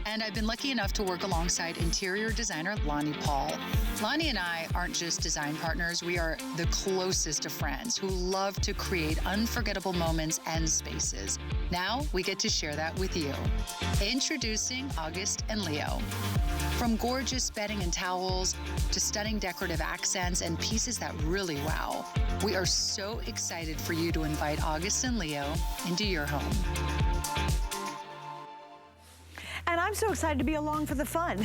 And I've been lucky enough to work alongside interior designer Lonnie Paul. Lonnie and I aren't just design partners, we are the closest of friends who love to create unforgettable moments and spaces. Now we get to share that with you. Introducing August and Leo. From gorgeous bedding and towels to stunning decorative accents and pieces that really wow, we are so excited for you to invite August and Leo into your home. And I'm so excited to be along for the fun.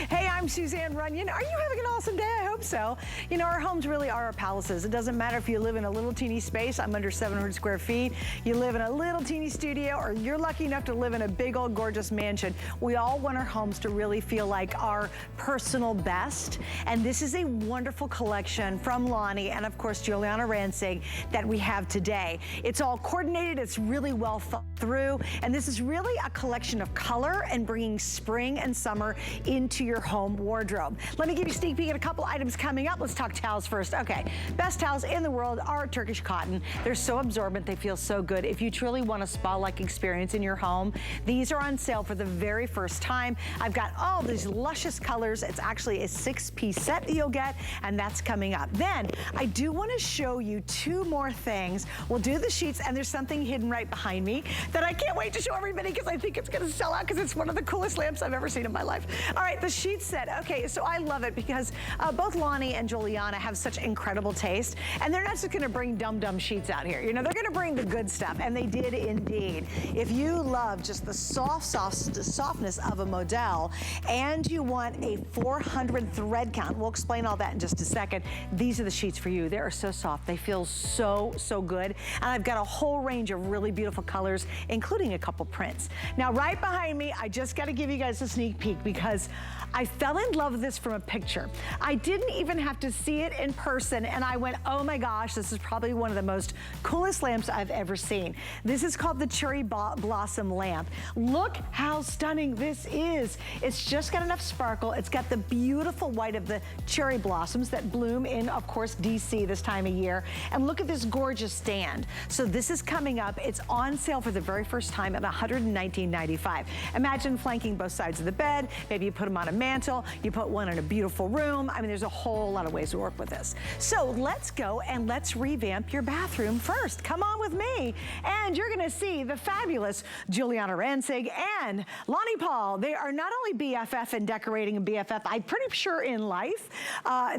Hey, I'm Suzanne Runyon. Are you having an awesome day? I hope so. You know, our homes really are our palaces. It doesn't matter if you live in a little teeny space. I'm under 700 square feet. You live in a little teeny studio, or you're lucky enough to live in a big old gorgeous mansion. We all want our homes to really feel like our personal best. And this is a wonderful collection from Lonnie and of course Giuliana Rancic that we have today. It's all coordinated. It's really well thought through. And this is really a collection of color and bringing spring and summer into your home wardrobe. Let me give you a sneak peek at a couple items coming up. Let's talk towels first. Okay, best towels in the world are Turkish cotton. They're so absorbent, they feel so good. If you truly want a spa-like experience in your home, these are on sale for the very first time. I've got all these luscious colors. It's actually a 6-piece set that you'll get, and that's coming up. Then, I do want to show you two more things. We'll do the sheets, and there's something hidden right behind me that I can't wait to show everybody because I think it's going to sell out because it's one of the coolest lamps I've ever seen in my life. All right, the sheet set. Okay, so I love it because both Lonnie and Giuliana have such incredible taste, and they're not just going to bring dum-dum sheets out here. You know, they're going to bring the good stuff, and they did indeed. If you love just the softness of a Modal, and you want a 400 thread count, we'll explain all that in just a second. These are the sheets for you. They are so soft. They feel so, so good. And I've got a whole range of really beautiful colors, including a couple prints. Now, right behind me, I just got to give you guys a sneak peek because I fell in love with this from a picture. I didn't even have to see it in person, and I went, oh my gosh, this is probably one of the most coolest lamps I've ever seen. This is called the Cherry Blossom Lamp. Look how stunning this is. It's just got enough sparkle. It's got the beautiful white of the cherry blossoms that bloom in, of course, DC this time of year. And look at this gorgeous stand. So this is coming up. It's on sale for the very first time at $119.95. Imagine flanking both sides of the bed. Maybe you put them on a mantle. You put one in a beautiful room. I mean, there's a whole lot of ways to work with this. So let's go and let's revamp your bathroom first. Come on with me. And you're going to see the fabulous Giuliana Rancic and Lonnie Paul. They are not only BFF in decorating and BFF, I'm pretty sure in life.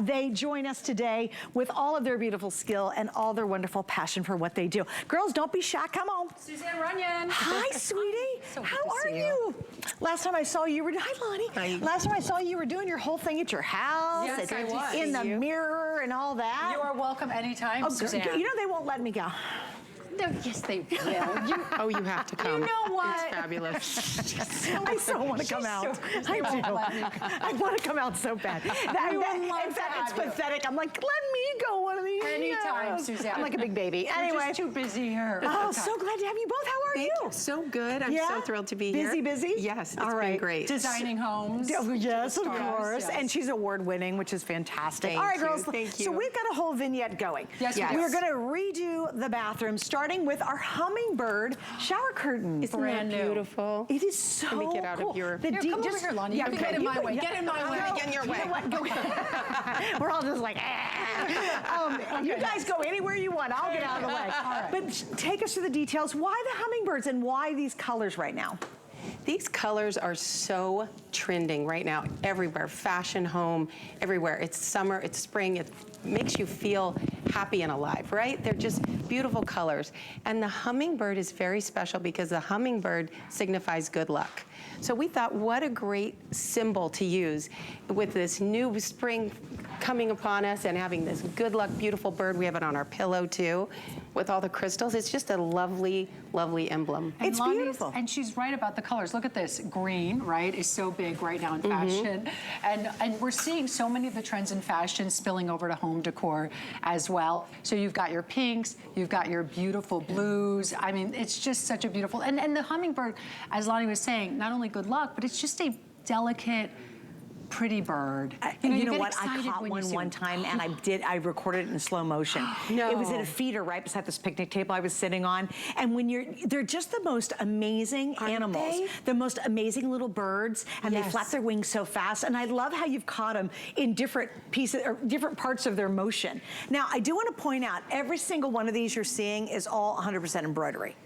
They join us today with all of their beautiful skill and all their wonderful passion for what they do. Girls, don't be shy. Come on. Suzanne Runyon. Hi, sweetie. So How are you? Last time I saw you, hi, Lonnie. Hi. Last time I saw you, you were doing your whole thing at your house. Yes, I was. In the mirror and all that. You are welcome anytime, Suzanne. You know they won't let me go. No, yes, they will. You have to come. You know what? It's fabulous. I so want to come out. I do. I want to come out so bad. In fact, it's pathetic. I'm like, let me go one of these. Anytime, Suzanne. I'm like a big baby. Anyway. You're just too busy here. Oh, so glad to have you both. How are you? So good. I'm so thrilled to be here. Busy? Yes, it's all been great. Designing homes. Oh, yes, of Stars, course. yes. And she's award-winning, which is fantastic. Thank all right, you, girls. thank you. So we've got a whole vignette going. Yes, Yes. We're going to redo the bathroom, starting with our Hummingbird shower curtain. Isn't Brand that new. beautiful? It is so Let me get out cool. of your... The Here, come over here, Lonnie. You can get in my way. Get in my way. Get in your way. You know what? Go We're all just like, You guys go anywhere you want. I'll get out of the way. All right. But take us through the details. Why the hummingbirds and why these colors right now? These colors are so trending right now everywhere. Fashion, home, everywhere. It's summer, it's spring. It makes you feel happy and alive, right? They're just beautiful colors. And the hummingbird is very special because the hummingbird signifies good luck. So we thought, what a great symbol to use with this new spring coming upon us and having this good luck, beautiful bird. We have it on our pillow too, with all the crystals. It's just a lovely, lovely emblem. And It's Lonnie's- beautiful. And she's right about the colors. Look at this. Green, right, is so big right now in fashion. And we're seeing so many of the trends in fashion spilling over to home decor as well. So you've got your pinks, you've got your beautiful blues. I mean, it's just such a beautiful, and the hummingbird, as Lonnie was saying, not only good luck, but it's just a delicate, pretty bird. You know what? I caught one time and I recorded it in slow motion. No. It was at a feeder right beside this picnic table I was sitting on. And when they're just the most amazing animals. The most amazing little birds, and they flap their wings so fast. And I love how you've caught them in different pieces, or different parts of their motion. Now, I do want to point out, every single one of these you're seeing is all 100% embroidery.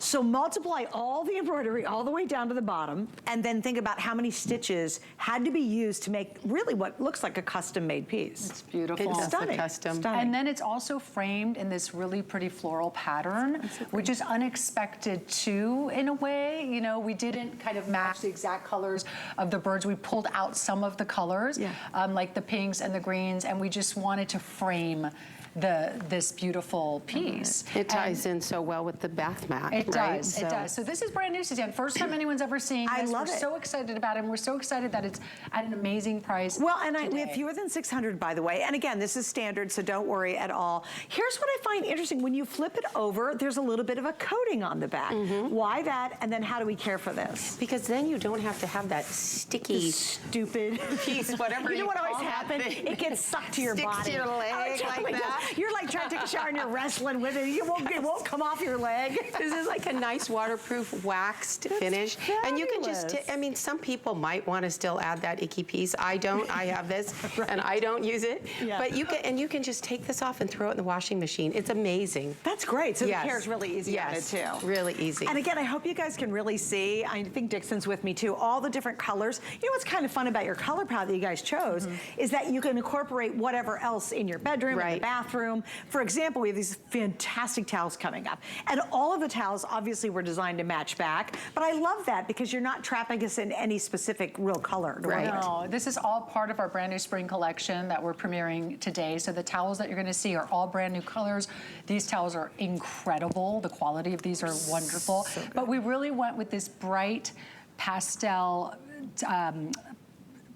So multiply all the embroidery all the way down to the bottom, and then think about how many stitches had to be used to make really what looks like a custom-made piece. It's beautiful. It's stunning. Custom. And then it's also framed in this really pretty floral pattern, which is unexpected too, in a way. You know, we didn't kind of match the exact colors of the birds. We pulled out some of the colors, like the pinks and the greens, and we just wanted to frame this beautiful piece. It ties in so well with the bath mat. It right? does, it does. So this is brand new, Suzanne. First time anyone's ever seen this. I love it. We're so excited about it, and we're so excited that it's at an amazing price. Well, and we have fewer than 600, by the way. And again, this is standard, so don't worry at all. Here's what I find interesting. When you flip it over, there's a little bit of a coating on the back. Why that? And then how do we care for this? Because then you don't have to have that sticky, stupid piece, whatever you know what call always that happens? thing. It gets sucked to your Sticks body. to your leg like that. You're like trying to take a shower and you're wrestling with it. It won't come off your leg. This is like a nice waterproof waxed finish. Fabulous. And you can just, I mean, some people might want to still add that icky piece. I don't, I have this and I don't use it. But you can just take this off and throw it in the washing machine. It's amazing. That's great. So the care is really easy on it too. Really easy. And again, I hope you guys can really see, I think Dixon's with me too, all the different colors. You know what's kind of fun about your color palette that you guys chose is that you can incorporate whatever else in your bedroom, in the bathroom. For example, we have these fantastic towels coming up. And all of the towels obviously were designed to match back, but I love that because you're not trapping us in any specific real color. No, this is all part of our brand new spring collection that we're premiering today. So the towels that you're gonna see are all brand new colors. These towels are incredible. The quality of these are wonderful. But we really went with this bright pastel,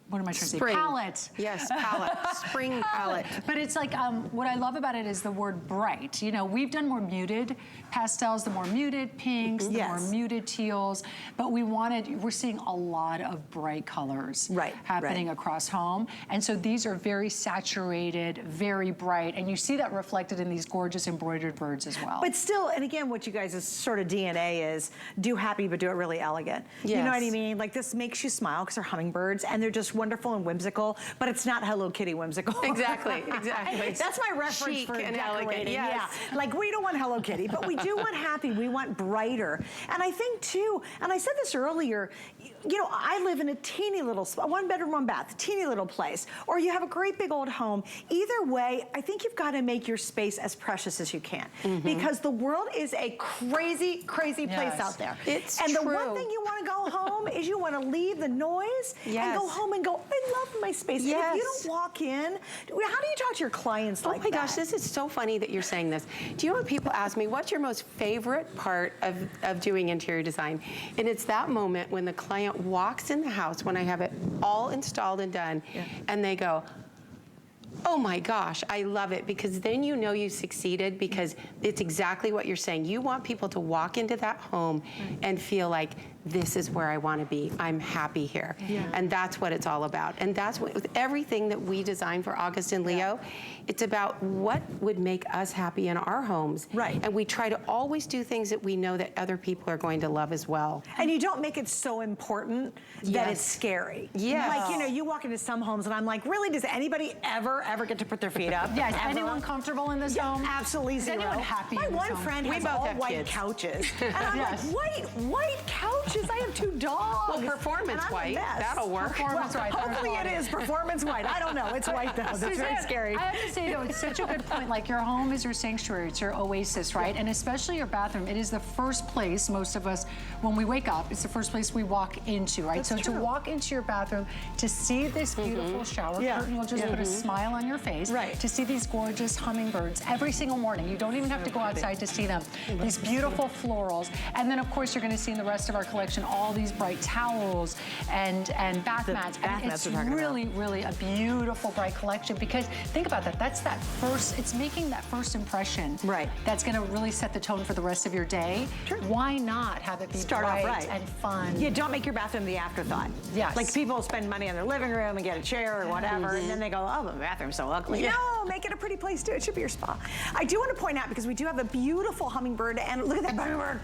what am I trying to say? Palette. Yes, palette. Spring palette. But it's like, what I love about it is the word bright. You know, we've done more muted pastels, the more muted pinks, the more muted teals, but we're seeing a lot of bright colors happening across home. And so these are very saturated, very bright, and you see that reflected in these gorgeous embroidered birds as well. But still, and again, what you guys' sort of DNA is, do happy, but do it really elegant. You know what I mean? Like, this makes you smile because they're hummingbirds, and they're just wonderful and whimsical, but it's not Hello Kitty whimsical. Exactly. That's my reference Chic for and decorating. elegant, Like, we don't want Hello Kitty, but we do want happy. We want brighter. And I think too, and I said this earlier, you know, I live in a teeny little, 1 bedroom, 1 bath, teeny little place, or you have a great big old home. Either way, I think you've got to make your space as precious as you can, because the world is a crazy, crazy place out there. It's and true. the one thing you want to go home is you want to leave the noise and go home and go, I love my space. And if you don't walk in, how do you talk to your clients like that? Oh my gosh, this is so funny that you're saying this. Do you know when people ask me, what's your most favorite part of doing interior design? And it's that moment when the client walks in the house, when I have it all installed and done, and they go, oh my gosh, I love it, because then you know you succeeded, because it's exactly what you're saying. You want people to walk into that home and feel like, this is where I want to be. I'm happy here. And that's what it's all about. And that's what, with everything that we design for August and Leo, it's about what would make us happy in our homes. And we try to always do things that we know that other people are going to love as well. And you don't make it so important that it's scary. Like, you know, you walk into some homes and I'm like, really, does anybody ever get to put their feet up? Is anyone comfortable in this home? Absolutely zero. Is anyone happy My in this one home? friend has all white couches. And I'm like, white couches? I have 2 dogs. Well, performance white, that'll work. Performance white. Hopefully it is performance white. I don't know. It's white though. That's very scary. I have to say though, it's such a good point. Like, your home is your sanctuary. It's your oasis, right? And especially your bathroom. It is the first place most of us, when we wake up, it's the first place we walk into, right? So to walk into your bathroom, to see this beautiful shower curtain will just put a smile on your face. To see these gorgeous hummingbirds every single morning. You don't even have to go outside to see them. These beautiful florals. And then of course you're going to see in the rest of our collection collection, all these bright towels and bath mats. And it's really, really a beautiful, bright collection because think about that. That's that first, it's making that first impression. Right. That's gonna really set the tone for the rest of your day. Sure. Why not have it be bright and fun? Yeah, don't make your bathroom the afterthought. Yes. Like people spend money on their living room and get a chair or whatever, and then they go, oh, the bathroom's so ugly. No, make it a pretty place too. It should be your spa. I do want to point out, because we do have a beautiful hummingbird, and look at that hummingbird.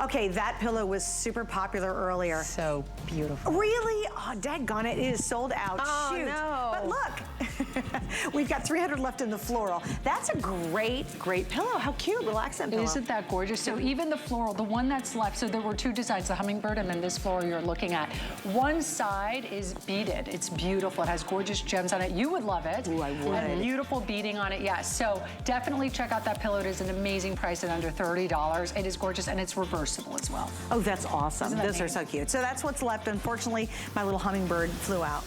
Okay, that pillow was super popular earlier. So beautiful. Really? Oh, daggone it is sold out. Oh, shoot. no. But look, we've got 300 left in the floral. That's a great, great pillow. How cute, relaxing pillow. Isn't that gorgeous? So even the floral, the one that's left, so there were two designs, the hummingbird and then this floral you're looking at. One side is beaded. It's beautiful. It has gorgeous gems on it. You would love it. Ooh, I would. And beautiful beading on it, yes. So definitely check out that pillow. It is an amazing price at under $30. It is gorgeous and it's reversible as well. Oh, that's awesome. Isn't that Those are so cute. So that's what's left. Unfortunately, my little hummingbird flew out.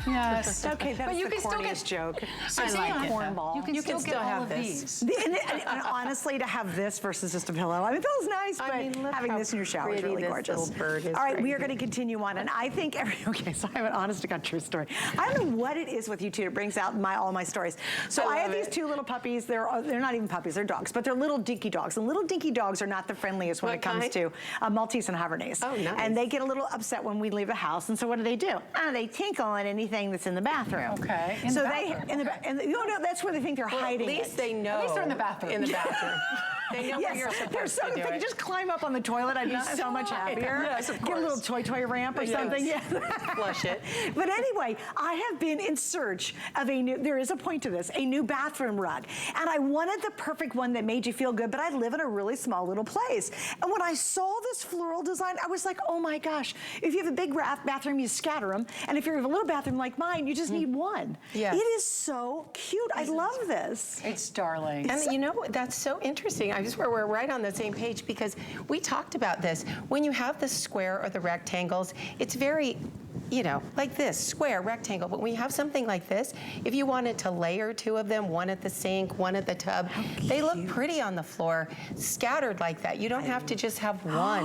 Yes. Okay, that's but you the can still corniest get, joke. Suzanne, I like it. Cornball. You can still get all of these. And honestly, to have this versus just a pillow, I mean, it feels nice, but having this in your shower is really gorgeous. Little bird is all right, great. we are going to continue on, and I think okay, so I have an honest to God true story. I don't know what it is with you two that brings out all my stories. So I have these two little puppies. They're not even puppies, they're dogs, but they're little dinky dogs, and little dinky dogs are not the friendliest when it comes to Maltese and Havanese. Oh, nice. And they get a little upset when we leave the house, and so what do? They tinkle on anything that's in the bathroom. Okay. So no, that's where they think they're hiding. At least they know. At least they're in the bathroom. In the bathroom. They know where you're supposed to do If they could just climb up on the toilet, I'd be so much happier. Yes, of course. Get a little toy ramp or something. Yeah. Flush it. But anyway, I have been in search of there is a point to this, a new bathroom rug. And I wanted the perfect one that made you feel good, but I live in a really small little place. And when I saw this floral design, I was like, oh my gosh, if you have a big bathroom, you scatter them. And if you have a little bathroom like mine, you just need one. Yes. It is so cute. I love this. It's darling. And you know what? That's so interesting. I just we're right on the same page because we talked about this. When you have the square or the rectangles, it's very, like this, square, rectangle. But when you have something like this, if you wanted to layer two of them, one at the sink, one at the tub, they look pretty on the floor, scattered like that. You don't have to just have one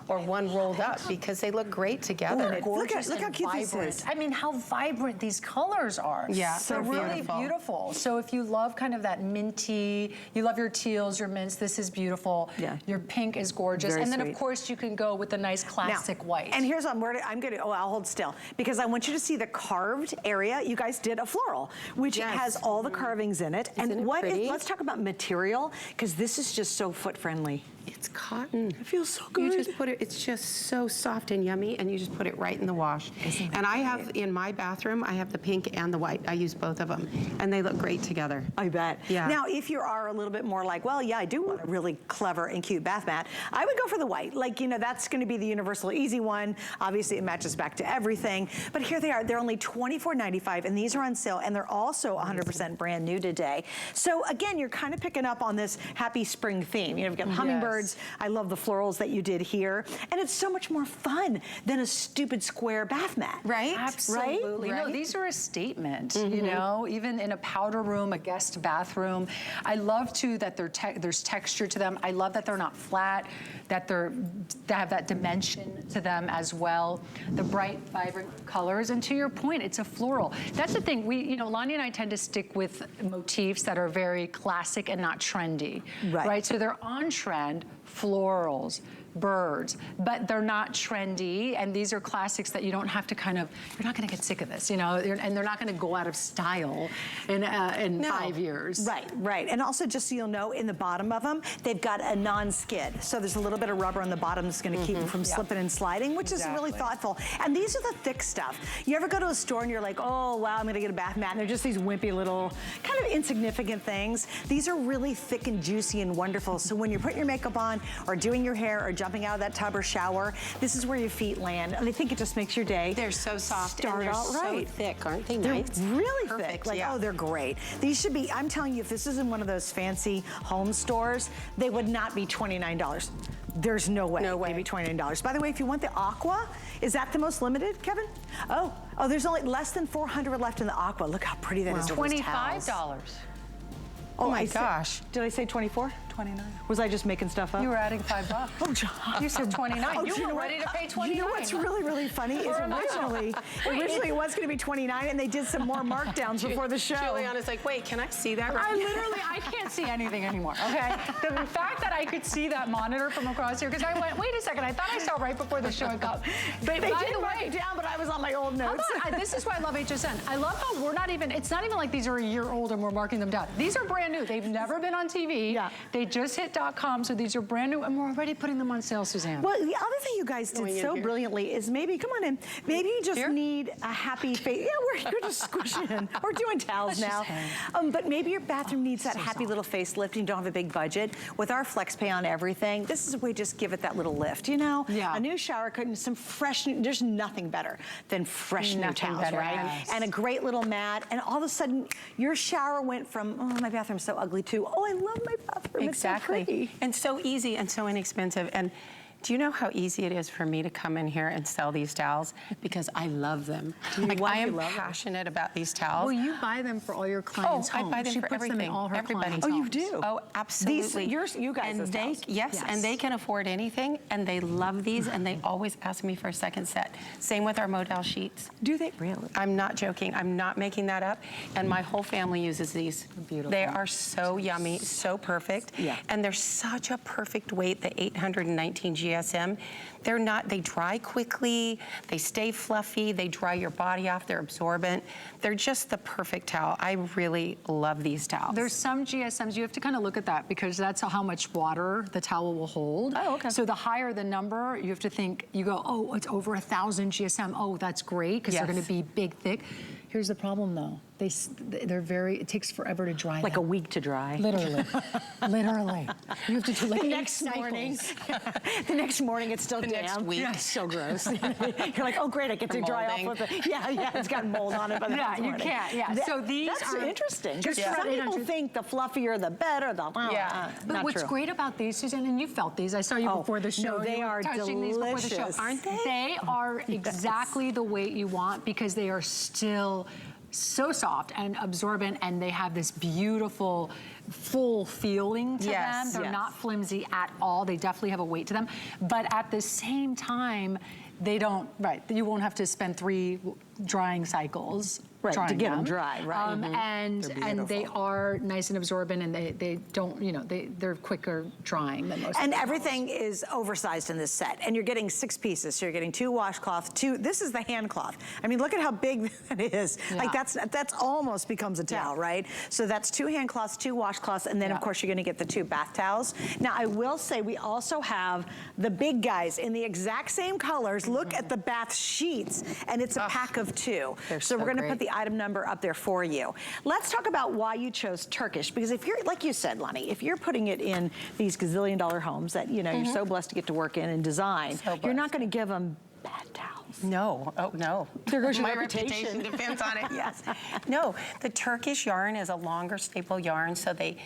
or one rolled up because they look great together. Gorgeous look how cute vibrant. this is. I mean, how vibrant these colors are. Yeah, they're really beautiful. So if you love kind of that minty, you love your teals, your mints, this is beautiful. Yeah. Your pink is gorgeous. Very and then sweet. Of course you can go with the nice classic white. And here's what I'll hold still because I want you to see the carved area. You guys did a floral, which has all the carvings in it. Isn't it pretty? Let's talk about material because this is just so foot friendly. It's cotton. It feels so good. You just put it, it's just so soft and yummy, and you just put it right in the wash. And I have, in my bathroom, I have the pink and the white. I use both of them, and they look great together. I bet. Yeah. Now, if you are a little bit more like, well, yeah, I do want a really clever and cute bath mat, I would go for the white. Like, that's going to be the universal easy one. Obviously, it matches back to everything. But here they are. They're only $24.95, and these are on sale, and they're also 100% brand new today. So, again, you're kind of picking up on this happy spring theme. You've got hummingbirds. I love the florals that you did here. And it's so much more fun than a stupid square bath mat. Right? Absolutely. Right? No, these are a statement, even in a powder room, a guest bathroom. I love, too, that there's texture to them. I love that they're not flat, that they have that dimension to them as well. The bright, vibrant colors. And to your point, it's a floral. That's the thing. Lonnie and I tend to stick with motifs that are very classic and not trendy. Right? So they're on trend, florals, birds, but they're not trendy, and these are classics that you don't have to you're not gonna get sick of this, and they're not gonna go out of style in 5 years. Right. And also, just so you'll know, in the bottom of them, they've got a non-skid. So there's a little bit of rubber on the bottom that's gonna keep them from slipping and sliding, which is really thoughtful. And these are the thick stuff. You ever go to a store and you're like, oh, wow, I'm gonna get a bath mat, and they're just these wimpy little, kind of insignificant things. These are really thick and juicy and wonderful. So when you're putting your makeup on, or doing your hair, or jumping out of that tub or shower, this is where your feet land. And I think it just makes your day They're so soft start and they're out right. so thick, aren't they? They're Nice? really Perfect, thick. yeah. Oh, they're great. These should be, I'm telling you, if this is in one of those fancy home stores, they would not be $29. There's no way. No way. Maybe $29. By the way, if you want the aqua, is that the most limited, Kevin? Oh, there's only less than 400 left in the aqua. Look how pretty that is. $25. Oh my gosh. Did I say 24? $29. Was I just making stuff up? You were adding $5. Oh, John. You said 29. Oh, You know were what? ready to pay 29. You know what's really, really funny is originally it was going to be 29, and they did some more markdowns before the show. Giuliana's like, wait, can I see that? I can't see anything anymore, okay? The fact that I could see that monitor from across here, because I went, wait a second, I thought I saw right before the show had come. But They by did the mark way, it down, but I was on my old notes. this is why I love HSN. I love how we're not even, it's not even like these are a year old and we're marking them down. These are brand new. They've never been on TV. Yeah. They just hit .com, so these are brand new, and we're already putting them on sale, Suzanne. Well, the other thing you guys did so brilliantly is maybe, come on in, maybe you just need a happy face. Yeah, we're just squishing in. We're doing towels now. But maybe your bathroom needs that happy little facelift and you don't have a big budget. With our FlexPay on everything, this is a way to just give it that little lift, you know? Yeah. A new shower curtain, some fresh, there's nothing better than fresh new towels, right? Yes. And a great little mat, and all of a sudden, your shower went from, oh, my bathroom's so ugly, to, oh, I love my bathroom, Exactly. it's so pretty. And so easy and so inexpensive. And do you know how easy it is for me to come in here and sell these towels? Because I love them. Like, I am passionate about these towels. Well, you buy them for all your clients' homes. I buy them She for puts everything. them in all her clients' Oh, you homes. do? Oh, absolutely. You guys, and towels. Yes, and they can afford anything, and they love these, and they always ask me for a second set. Same with our Modal sheets. Do they really? I'm not joking. I'm not making that up. And my whole family uses these. Beautiful. They are so yummy, so perfect. Yeah. And they're such a perfect weight, the 819 GSM. They're not, they dry quickly, they stay fluffy, they dry your body off, they're absorbent. They're just the perfect towel. I really love these towels. There's some GSMs, you have to kind of look at that because that's how much water the towel will hold. Oh, okay. So the higher the number, you have to think, you go, oh, it's over 1,000 GSM. Oh, that's great because they're going to be big, thick. Here's the problem though. They're very, it takes forever to dry Like them. a week to dry. Literally. Literally. You have to do like The 8 next morning, the next morning it's still damp. next week. Yeah, it's so gross. You're like, oh great, I get to dry off with it. Yeah, it's got mold on it by the next morning. You can't, yeah. So these That's are interesting. Because just some people think the fluffier the better. But not what's true. great about these, Suzanne, and you felt these, I saw you before the show. No, they You were are touching these before the show. delicious. Aren't they? They are exactly the weight you want because they are still so soft and absorbent, and they have this beautiful full feeling to them. They're not flimsy at all. They definitely have a weight to them. But at the same time, they don't, you won't have to spend 3 drying cycles. Right, to get them dry, right. And they are nice and absorbent, and they don't, you know, they're quicker drying than most. And everything is oversized in this set. And you're getting 6 pieces. So you're getting 2 washcloths, this is the hand cloth. I mean, look at how big that is. Yeah. Like that's almost becomes a towel, right? So that's 2 hand cloths, 2 washcloths, and then of course you're gonna get the 2 bath towels. Now I will say we also have the big guys in the exact same colors. Look at the bath sheets, and it's a pack of 2. So we're gonna put the item number up there for you. Let's talk about why you chose Turkish, because if you're, like you said, Lonnie, if you're putting it in these gazillion-dollar homes that, you know, you're so blessed to get to work in and design, you're not gonna give them bad towels. No, oh no. There goes your My reputation. depends on it, yes. No, the Turkish yarn is a longer staple yarn, so they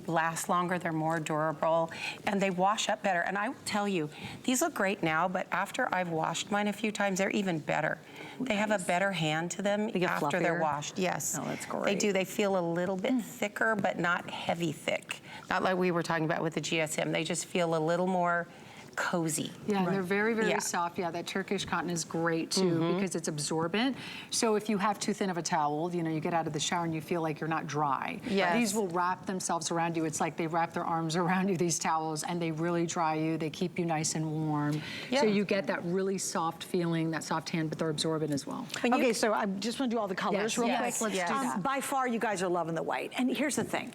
last longer, they're more durable, and they wash up better. And I will tell you, these look great now, but after I've washed mine a few times, they're even better. They have a better hand to them after they're washed. Yes. Oh, that's great. They do. They feel a little bit thicker, but not heavy thick. Not like we were talking about with the GSM. They just feel a little more cozy. Yeah, and they're very, very soft. Yeah, that Turkish cotton is great too because it's absorbent. So if you have too thin of a towel, you know, you get out of the shower and you feel like you're not dry. Yes. These will wrap themselves around you. It's like they wrap their arms around you, these towels, and they really dry you. They keep you nice and warm. Yeah. So you get that really soft feeling, that soft hand, but they're absorbent as well. Okay, so I just want to do all the colors real quick. Let's do that. By far, you guys are loving the white. And here's the thing.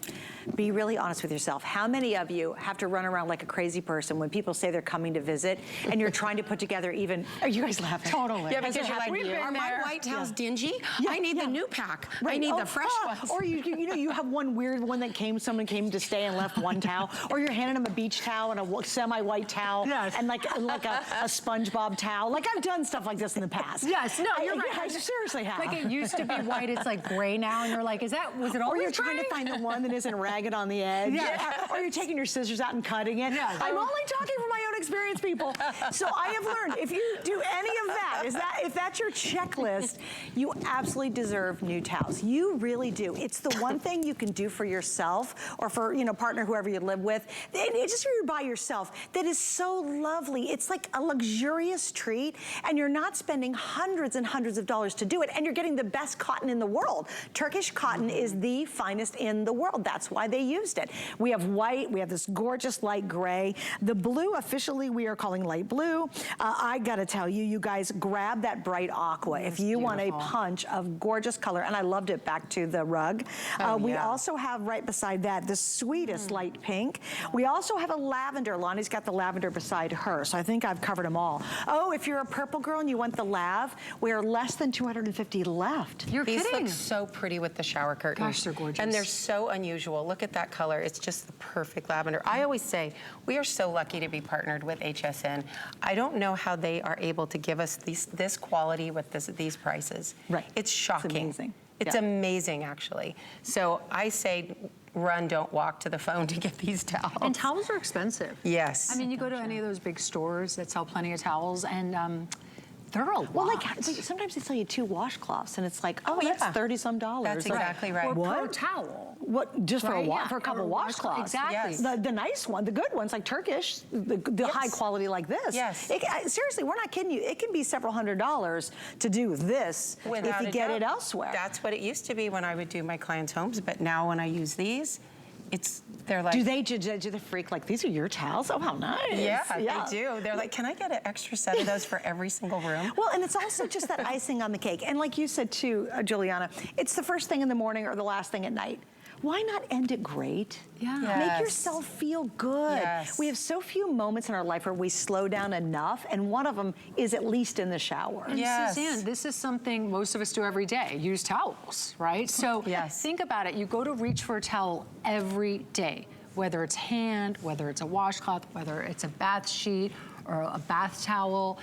Be really honest with yourself. How many of you have to run around like a crazy person when people say they're coming to visit and you're trying to put together even, are you guys laughing? Totally. Yeah, because you're like, We've been are my there. white towels dingy? I need the new pack. Right. I need the fresh ones. Or you know, you have one weird one that someone came to stay and left one towel, or you're handing them a beach towel and a semi-white towel, and like a SpongeBob towel. Like I've done stuff like this in the past. Yes, no, you're right. I seriously have. Like it used to be white, it's like gray now, and you're like, was it always Or you're gray? trying to find the one that isn't ragged on the edge. Yeah. Or you're taking your scissors out and cutting it. Yeah. I'm only talking from my own experience, people. So I have learned, if you do any of that, if that's your checklist, you absolutely deserve new towels. You really do. It's the one thing you can do for yourself or for, you know, partner, whoever you live with. It's just when you're by yourself. That is so lovely. It's like a luxurious treat, and you're not spending hundreds and hundreds of dollars to do it, and you're getting the best cotton in the world. Turkish cotton is the finest in the world. That's why they used it. We have white, we have this gorgeous light gray. The blue, officially, we are calling light blue. I gotta tell you, you guys, grab that bright aqua if you want a punch of gorgeous color, and I loved it back to the rug. We also have right beside that the sweetest light pink. We also have a lavender. Lonnie's got the lavender beside her, so I think I've covered them all. Oh, if you're a purple girl and you want the lav, we are less than 250 left. You're These kidding. look so pretty with the shower curtains. Gosh, they're gorgeous. And they're so unusual. Look at that color. It's just the perfect lavender. I always say, we are so lucky to be partnered with HSN. I don't know how they are able to give us this quality with these prices. Right. It's shocking. It's amazing. It's amazing, actually. So I say, run, don't walk to the phone to get these towels. And towels are expensive. Yes. I mean, you go to any of those big stores that sell plenty of towels, and they're a lot. Well, like sometimes they sell you 2 washcloths, and it's like, oh, that's $30-some. That's exactly right. Or per towel. What? Just for Right, for a couple washcloths? Exactly. Yes. The nice one, the good ones, like Turkish, the high quality like this. Yes. Seriously, we're not kidding you. It can be several $100s to do this if you get it elsewhere. That's what it used to be when I would do my clients' homes, but now when I use these, they're like... Do they judge the freak like, these are your towels? Oh, how nice. Yeah, they do. They're like, can I get an extra set of those for every single room? Well, and it's also just that icing on the cake. And like you said too, Giuliana, it's the first thing in the morning or the last thing at night. Why not end it great? Yeah. Make yourself feel good. Yes. We have so few moments in our life where we slow down enough, and one of them is at least in the shower. And Suzanne, this is something most of us do every day, use towels, right? So think about it. You go to reach for a towel every day, whether it's hand, whether it's a washcloth, whether it's a bath sheet or a bath towel.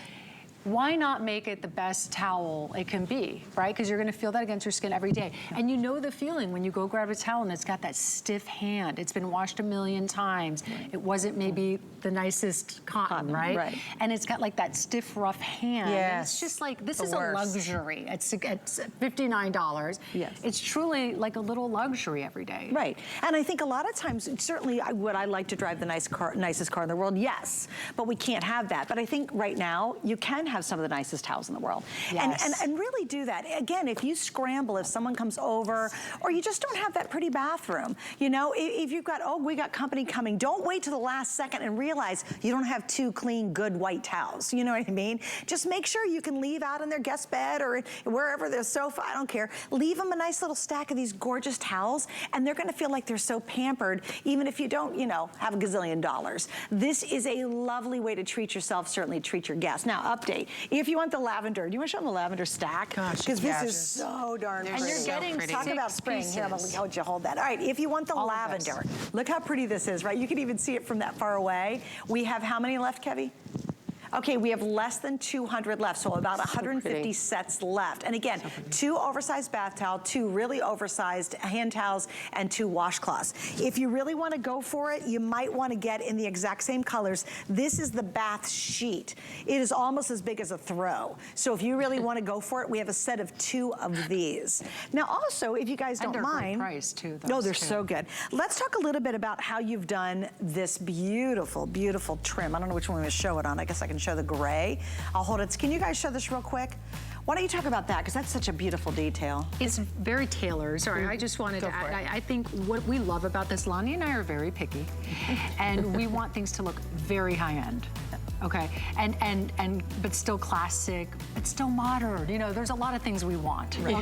Why not make it the best towel it can be, right? Because you're gonna feel that against your skin every day. And you know the feeling when you go grab a towel and it's got that stiff hand. It's been washed 1,000,000 times. It wasn't maybe the nicest cotton, right? And it's got like that stiff, rough hand. Yes. And it's just like, this is a luxury. It's $59. Yes. It's truly like a little luxury every day. Right. And I think a lot of times, certainly would I like to drive the nicest car in the world? Yes. But we can't have that. But I think right now, you can have some of the nicest towels in the world. Yes. And really do that. Again, if you scramble, if someone comes over, or you just don't have that pretty bathroom, you know, if you've got, oh, we got company coming, don't wait to the last second and realize you don't have 2 clean, good white towels. You know what I mean? Just make sure you can leave out in their guest bed or wherever, their sofa, I don't care. Leave them a nice little stack of these gorgeous towels, and they're gonna feel like they're so pampered, even if you don't, you know, have a gazillion dollars. This is a lovely way to treat yourself, certainly treat your guests. Now, update. If you want the lavender, do you want to show them the lavender stack? Gosh, because this is so darn pretty. And you're getting Talk about spring. Here, I'm gonna hold you hold that. All right, if you want the lavender, look how pretty this is, right? You can even see it from that far away. We have how many left, Kevy? Okay, we have less than 200 left, so about 150 sets left. And again, 2 oversized bath towel, 2 really oversized hand towels, and 2 washcloths. If you really want to go for it, you might want to get in the exact same colors. This is the bath sheet. It is almost as big as a throw. So if you really want to go for it, we have a set of 2 of these. Now also, if you guys don't mind. Great price too. No, they're so good. Let's talk a little bit about how you've done this beautiful, beautiful trim. I don't know which one I'm going to show it on. I guess I can show the gray. I'll hold it. Can you guys show this real quick? Why don't you talk about that? Because that's such a beautiful detail. It's very tailored. Sorry, I just wanted to add, I think what we love about this, Lonnie and I are very picky, and we want things to look very high end. Okay, but still classic, but still modern. You know, there's a lot of things we want. Okay, we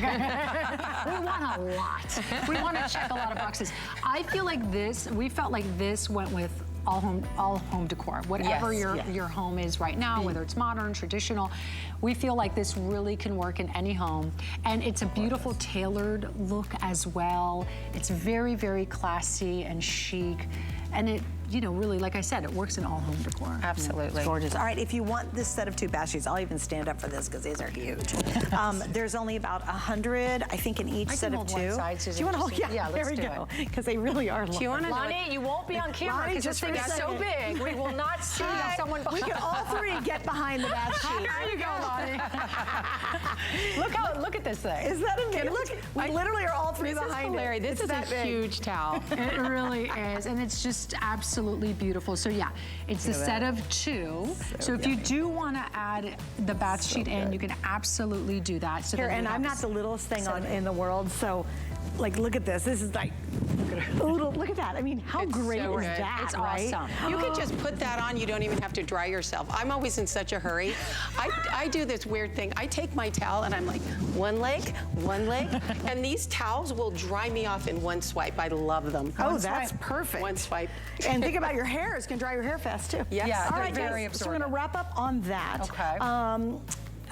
want a lot. We want to check a lot of boxes. I feel like this. We felt like this went with all home decor. Whatever your home is right now, whether it's modern, traditional, we feel like this really can work in any home. And it's a beautiful tailored look as well. It's very, very classy and chic. And it, you know, really, like I said, it works in all home decor. Absolutely. It's gorgeous. All right, if you want this set of 2 bath sheets, I'll even stand up for this because these are huge. There's only about 100, I think, in each set of 2. One side, do you want to hold? Yeah, there we go. Because they really are long. Lonnie, you won't be on camera because this thing is so big. We will not see someone behind. We can all 3 get behind the bath sheet. There you go, Lonnie. Look at this thing. Is that amazing? Look, we literally are all three behind it. This is a huge towel. It really is, and it's just absolutely beautiful. So yeah, it's a set of 2. So if you do want to add the bath sheet in, you can absolutely do that. So Here, and I'm not the littlest thing in the world, so like, look at this. This is like, look at that. I mean, how great is that, It's right? awesome. You can just put that on. You don't even have to dry yourself. I'm always in such a hurry. I do this weird thing. I take my towel and I'm like, one leg, and these towels will dry me off in one swipe. I love them. Oh, that's perfect. One swipe. And think about your hair. It's going to dry your hair fast, too. Yes. Yeah, All right, very guys, so we're absorbent. going to wrap up on that. Okay.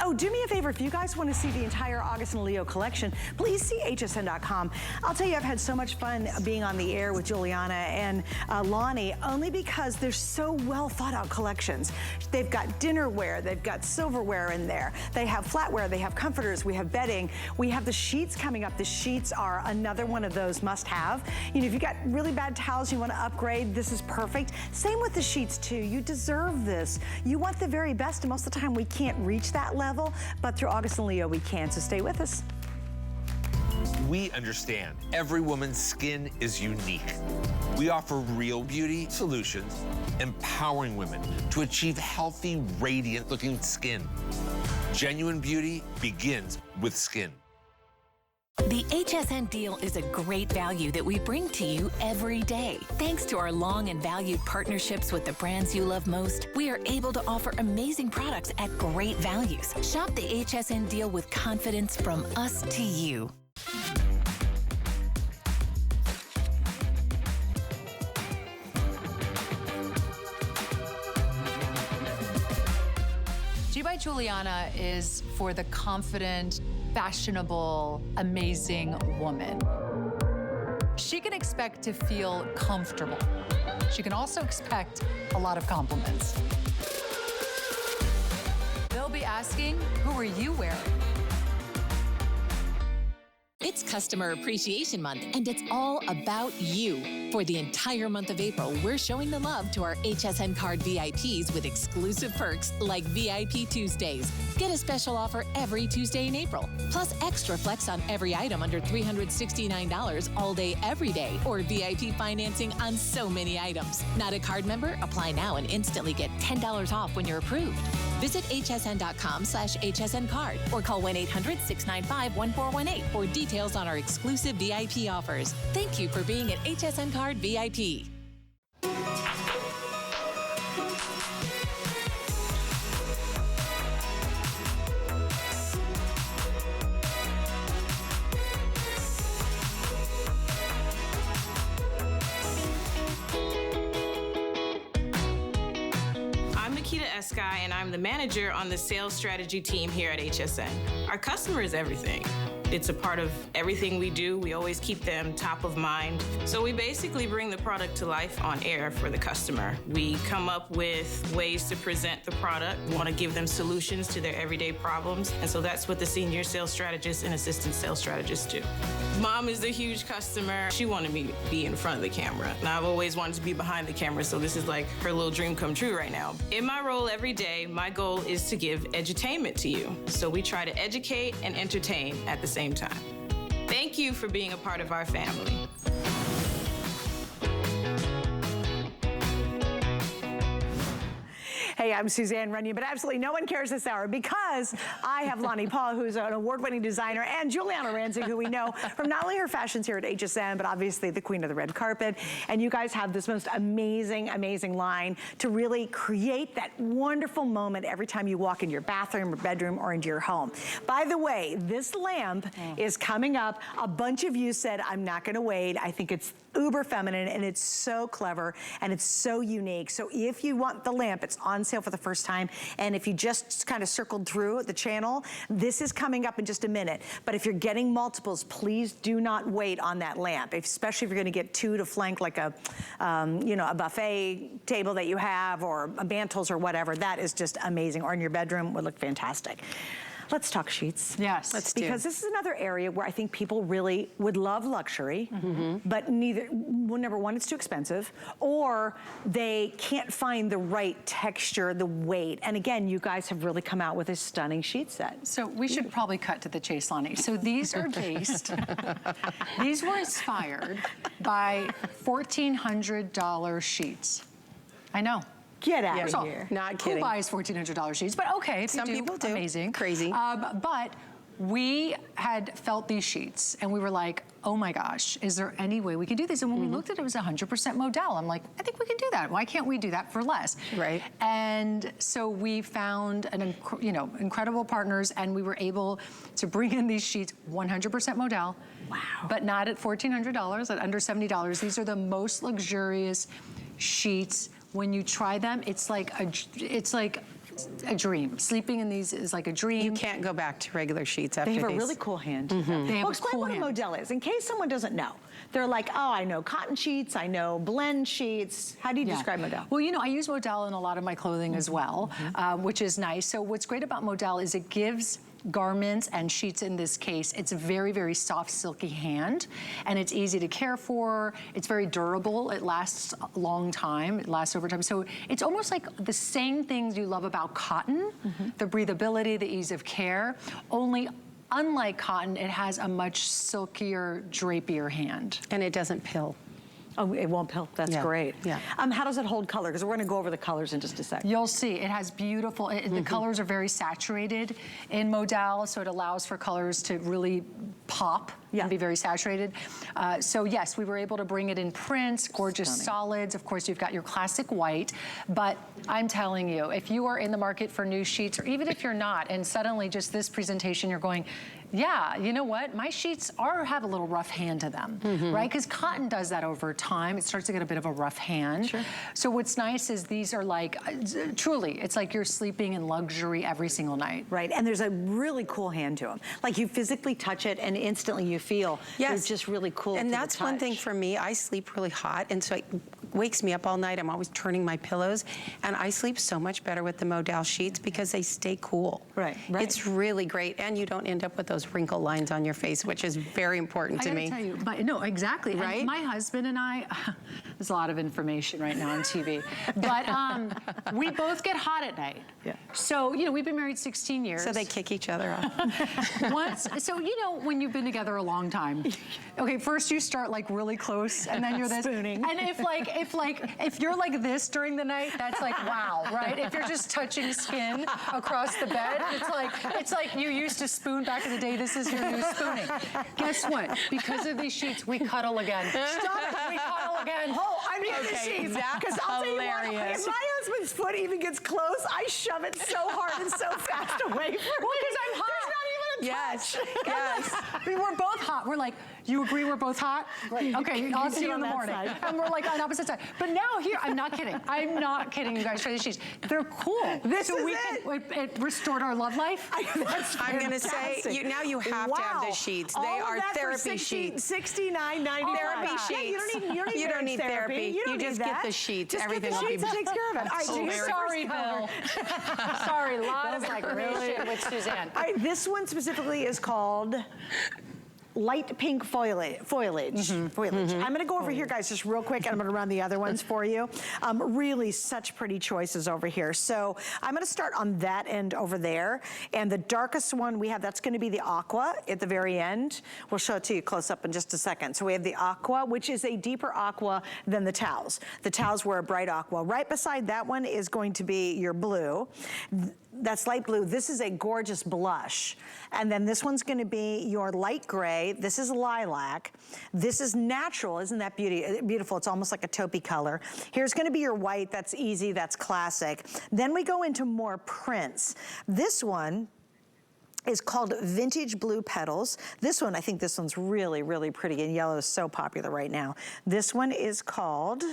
Oh, do me a favor, if you guys want to see the entire August and Leo collection, please see hsn.com. I'll tell you, I've had so much fun being on the air with Giuliana and Lonnie, only because they're so well thought out collections. They've got dinnerware, they've got silverware in there, they have flatware, they have comforters, we have bedding, we have the sheets coming up. The sheets are another one of those must have. You know, if you got really bad towels, you want to upgrade, this is perfect. Same with the sheets too. You deserve this. You want the very best, and most of the time we can't reach that level, but through August and Leo we can, so stay with us. We understand every woman's skin is unique. We offer real beauty solutions, empowering women to achieve healthy, radiant-looking skin. Genuine beauty begins with skin. The HSN deal is a great value that we bring to you every day. Thanks to our long and valued partnerships with the brands you love most, we are able to offer amazing products at great values. Shop the HSN deal with confidence from us to you. G by Giuliana is for the confident, fashionable, amazing woman. She can expect to feel comfortable. She can also expect a lot of compliments. They'll be asking, who are you wearing? It's Customer Appreciation Month, and it's all about you. For the entire month of April, we're showing the love to our HSN card VIPs with exclusive perks like VIP Tuesdays. Get a special offer every Tuesday in April, plus extra flex on every item under $369 all day, every day, or VIP financing on so many items. Not a card member? Apply now and instantly get $10 off when you're approved. Visit hsn.com/HSN card or call 1-800-695-1418 for details on our exclusive VIP offers. Thank you for being at HSN Card VIP. And I'm the manager on the sales strategy team here at HSN. Our customer is everything. It's a part of everything we do. We always keep them top of mind. So we basically bring the product to life on air for the customer. We come up with ways to present the product. We want to give them solutions to their everyday problems. And so that's what the senior sales strategists and assistant sales strategists do. Mom is a huge customer. She wanted me to be in front of the camera. And I've always wanted to be behind the camera, so this is like her little dream come true right now. In my role every day, my goal is to give edutainment to you. So we try to educate and entertain at the same time. Thank you for being a part of our family. Hey, I'm Suzanne Runyon, but absolutely no one cares this hour because I have Lonnie Paul, who's an award-winning designer, and Giuliana Rancic, who we know from not only her fashions here at HSN, but obviously the queen of the red carpet. And you guys have this most amazing, amazing line to really create that wonderful moment every time you walk into your bathroom or bedroom or into your home. By the way, this lamp is coming up. A bunch of you said, I'm not gonna wait. I think it's uber feminine and it's so clever and it's so unique. So if you want the lamp, it's on sale for the first time. And if you just kind of circled through the channel, this is coming up in just a minute. But if you're getting multiples, please do not wait on that lamp, especially if you're gonna get two to flank like a, you know, a buffet table that you have or a mantles or whatever. That is just amazing. Or in your bedroom would look fantastic. Let's talk sheets. Yes. Because this is another area where I think people really would love luxury, but number one, it's too expensive, or they can't find the right texture, the weight. And again, you guys have really come out with a stunning sheet set. So we should probably cut to the chase, Lonnie. So these are based, these were inspired by $1,400 sheets. I know. Get out of here. Not kidding. Who buys $1,400 sheets? But okay, if Some you do, people do. amazing. Crazy. But we had felt these sheets and we were like, oh my gosh, is there any way we can do this? And when we looked at it, it was 100% Modal. I'm like, I think we can do that. Why can't we do that for less? Right. And so we found incredible partners, and we were able to bring in these sheets 100% Modal. Wow. But not at $1,400, at under $70. These are the most luxurious sheets. When you try them, it's like a dream. Sleeping in these is like a dream. You can't go back to regular sheets after They these. have a really cool hand. They have Explain a cool what hand. a Modal is, in case someone doesn't know. They're like, oh, I know cotton sheets, I know blend sheets. How do you describe Modal? Well, I use Modal in a lot of my clothing as well, which is nice. So what's great about Modal is it gives garments and sheets in this case, it's a very, very soft, silky hand, and it's easy to care for. It's very durable. It lasts a long time. It lasts over time. So it's almost like the same things you love about cotton, the breathability, the ease of care, only unlike cotton, it has a much silkier, drapier hand. And it doesn't pill. Oh, it won't pill. That's great. Yeah. How does it hold color? Because we're going to go over the colors in just a sec. You'll see. It has beautiful, the colors are very saturated in Modal, so it allows for colors to really pop and be very saturated. So yes, we were able to bring it in prints, gorgeous solids. Of course, you've got your classic white, but I'm telling you, if you are in the market for new sheets, or even if you're not, and suddenly just this presentation, you're going, yeah, you know what? My sheets have a little rough hand to them, right? Because cotton does that over time. It starts to get a bit of a rough hand. Sure. So what's nice is these are like, truly, it's like you're sleeping in luxury every single night. Right, and there's a really cool hand to them. Like you physically touch it and instantly you feel they're just really cool. And that's one thing for me. I sleep really hot, and so it wakes me up all night. I'm always turning my pillows, and I sleep so much better with the Modal sheets because they stay cool. Right. It's really great, and you don't end up with those wrinkle lines on your face, which is very important to me. I gotta tell you, but no, exactly. Right? And my husband and I, there's a lot of information right now on TV, but we both get hot at night. Yeah. So, we've been married 16 years. So they kick each other off. So, when you've been together a long time, okay, first you start like really close, and then you're this. Spooning. And if you're like this during the night, that's like, wow, right? If you're just touching skin across the bed, it's like you used to spoon back in the day. This is your new spooning. Guess what? Because of these sheets, we cuddle again. Stop it, we cuddle again. Oh, I need the sheets. Because I'll tell you what, if my husband's foot even gets close, I shove it so hard and so fast away from me. Well, because I'm hot. There's not even a touch. Yes. I mean, we're both hot. We're like, you agree we're both hot? Great. Okay, I'll see you in the morning. And we're like on opposite sides. But now here, I'm not kidding. I'm not kidding, you guys. Try these sheets. They're cool. It restored our love life. I'm going to say, now you have to have the sheets. They are therapy sheets. $69.95. Therapy sheets. You don't need therapy. You just get the sheets. Just Everything get the will be sheets and takes care of it. All right, so here's the Sorry, first color. Bill. Sorry, a lot of information with Suzanne. All right, this one specifically is called light pink foliage. I'm gonna go over here, guys, just real quick, and I'm gonna run the other ones for you. Really such pretty choices over here. So I'm gonna start on that end over there, and the darkest one we have, that's gonna be the aqua at the very end. We'll show it to you close up in just a second. So we have the aqua, which is a deeper aqua than the towels. The towels were a bright aqua. Right beside that one is going to be your blue. That's light blue. This is a gorgeous blush. And then this one's gonna be your light gray. This is lilac. This is natural. Isn't that beautiful? It's almost like a taupey color. Here's gonna be your white. That's easy, that's classic. Then we go into more prints. This one is called Vintage Blue Petals. This one, I think this one's really, really pretty, and yellow is so popular right now. This one is called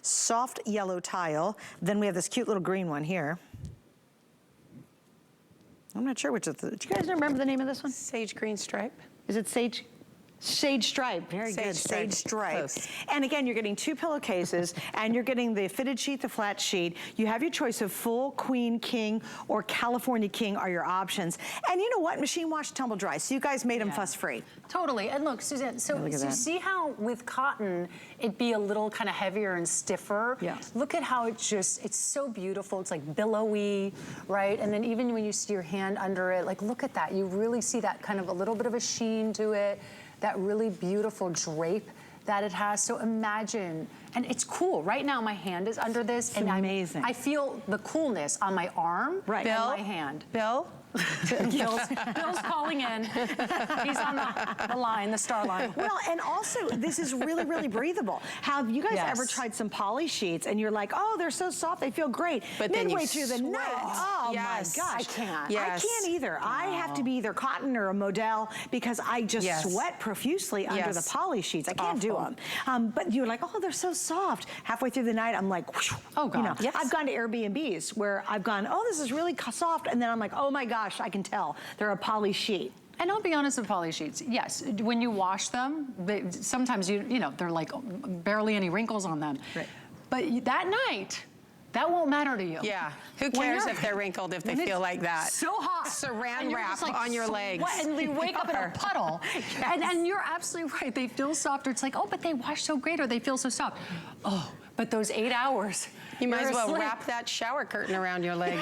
Soft Yellow Tile. Then we have this cute little green one here. I'm not sure which is do you guys remember the name of this one? Sage green stripe. Is it sage? Sage stripe, very good, sage stripe. Close. And again, you're getting 2 pillowcases, and you're getting the fitted sheet, the flat sheet. You have your choice of full, queen, king, or California king are your options. And you know what? Machine wash, tumble dry. So you guys made them fuss-free. Totally. And look, Suzanne, so Look at you that. see how with cotton, it'd be a little kind of heavier and stiffer? Yeah. Look at how it's so beautiful. It's like billowy, right? And then even when you see your hand under it, like look at that. You really see that kind of a little bit of a sheen to it, that really beautiful drape that it has. So imagine, and it's cool. Right now my hand is under this, and amazing. I feel the coolness on my arm and my hand. Bill? Bill's calling in. He's on the line, the star line. Well, and also, this is really, really breathable. Have you guys ever tried some poly sheets and you're like, oh, they're so soft, they feel great. But then midway you through the sweat. night, oh Yes. my gosh. I can't. Yes. I can't either. I have to be either cotton or a Modal because I just sweat profusely under the poly sheets. I can't do them. But you're like, oh, they're so soft. Halfway through the night, I'm like, whoosh, oh God. You know, I've gone to Airbnbs where I've gone, oh, this is really soft. And then I'm like, oh my gosh, I can tell. They're a poly sheet. And I'll be honest with poly sheets. Yes, when you wash them, sometimes you know they're like barely any wrinkles on them. Right. But that night, that won't matter to you. Yeah. Who cares if they're wrinkled if they feel like that? So hot. Saran wrap like on your legs. And you wake up in a puddle. And you're absolutely right. They feel softer. It's like, oh, but they wash so great, or they feel so soft. Oh, but those 8 hours. You might as well asleep. wrap that shower curtain around your legs.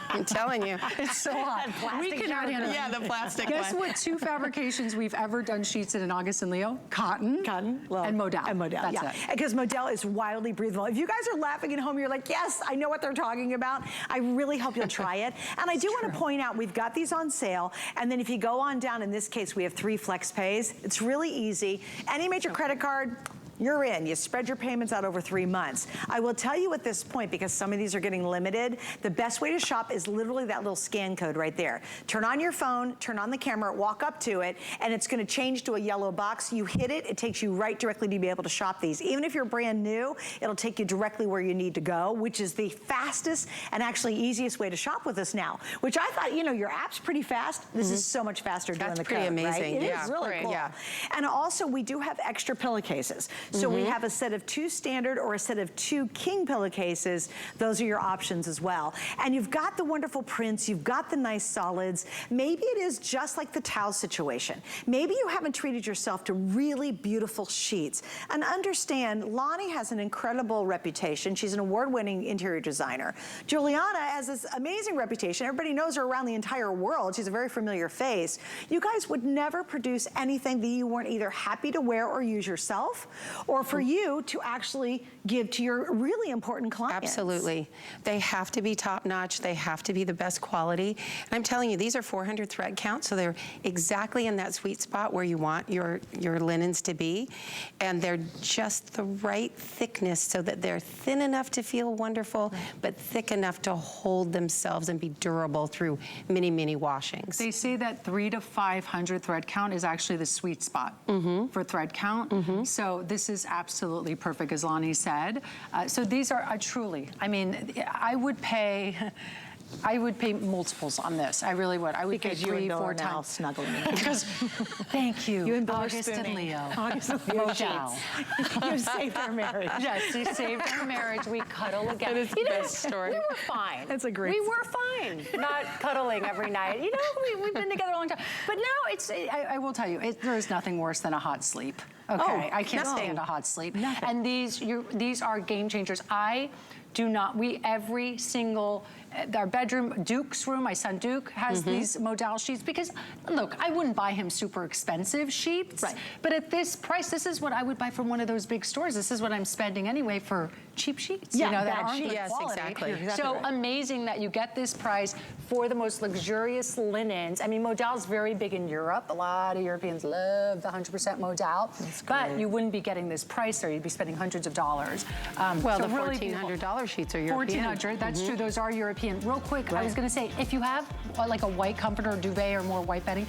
I'm telling you. It's so hot. plastic We cannot handle it. Yeah, the plastic Guess one. what 2 fabrications we've ever done sheets in August and Leo? Cotton. And Modal. And Modal, That's yeah. it. Because Modal is wildly breathable. If you guys are laughing at home, you're like, yes, I know what they're talking about. I really hope you'll try it. And I do want to point out, we've got these on sale. And then if you go on down, in this case, we have 3 flex pays. It's really easy. Any major credit card, you're in. You spread your payments out over 3 months. I will tell you at this point, because some of these are getting limited, the best way to shop is literally that little scan code right there. Turn on your phone, turn on the camera, walk up to it, and it's gonna change to a yellow box. You hit it, it takes you right directly to be able to shop these. Even if you're brand new, it'll take you directly where you need to go, which is the fastest and actually easiest way to shop with us now. Which I thought, you know, your app's pretty fast. This is so much faster doing the code, pretty amazing. right? It Yeah, is really great. cool. Yeah. And also, we do have extra pillowcases. So we have a set of 2 standard or a set of 2 king pillowcases. Those are your options as well. And you've got the wonderful prints, you've got the nice solids. Maybe it is just like the towel situation. Maybe you haven't treated yourself to really beautiful sheets. And understand, Lonnie has an incredible reputation. She's an award-winning interior designer. Giuliana has this amazing reputation. Everybody knows her around the entire world. She's a very familiar face. You guys would never produce anything that you weren't either happy to wear or use yourself, or for you to actually give to your really important clients. Absolutely. They have to be top-notch. They have to be the best quality. And I'm telling you, these are 400 thread count, so they're exactly in that sweet spot where you want your linens to be. And they're just the right thickness so that they're thin enough to feel wonderful, but thick enough to hold themselves and be durable through many, many washings. They say that 300 to 500 thread count is actually the sweet spot for thread count. So this is absolutely perfect, as Lonnie said. So these are truly, I mean, I would pay multiples on this. I really would. I would Because pay you 3, and Bill 4 are now times. snuggling. Because, thank you. You and Bill are August and spooning. Leo. August and Leo Modal. You've saved our marriage. Yes, you saved our marriage. We cuddle again. That is the best story. We were fine. That's a great We were fine, not cuddling every night. You know, we've been together a long time. But now it's, I will tell you, there is nothing worse than a hot sleep. Okay, I can't stand a hot sleep. Nothing. And these are game changers. Every single, our bedroom, Duke's room, my son Duke has these Modal sheets because, look, I wouldn't buy him super expensive sheets, but at this price, this is what I would buy from one of those big stores. This is what I'm spending anyway for cheap sheets, Yeah, you know, that bad aren't sheets. good Yes, quality. exactly. You're exactly So right. amazing that you get this price for the most luxurious linens. I mean, Modal's very big in Europe. A lot of Europeans love the 100% Modal, but you wouldn't be getting this price there. You'd be spending hundreds of dollars. Well, so the really $1,400 sheets are European. $1,400, that's true. Those are European. Real quick, I was going to say, if you have like a white comforter or duvet or more white bedding,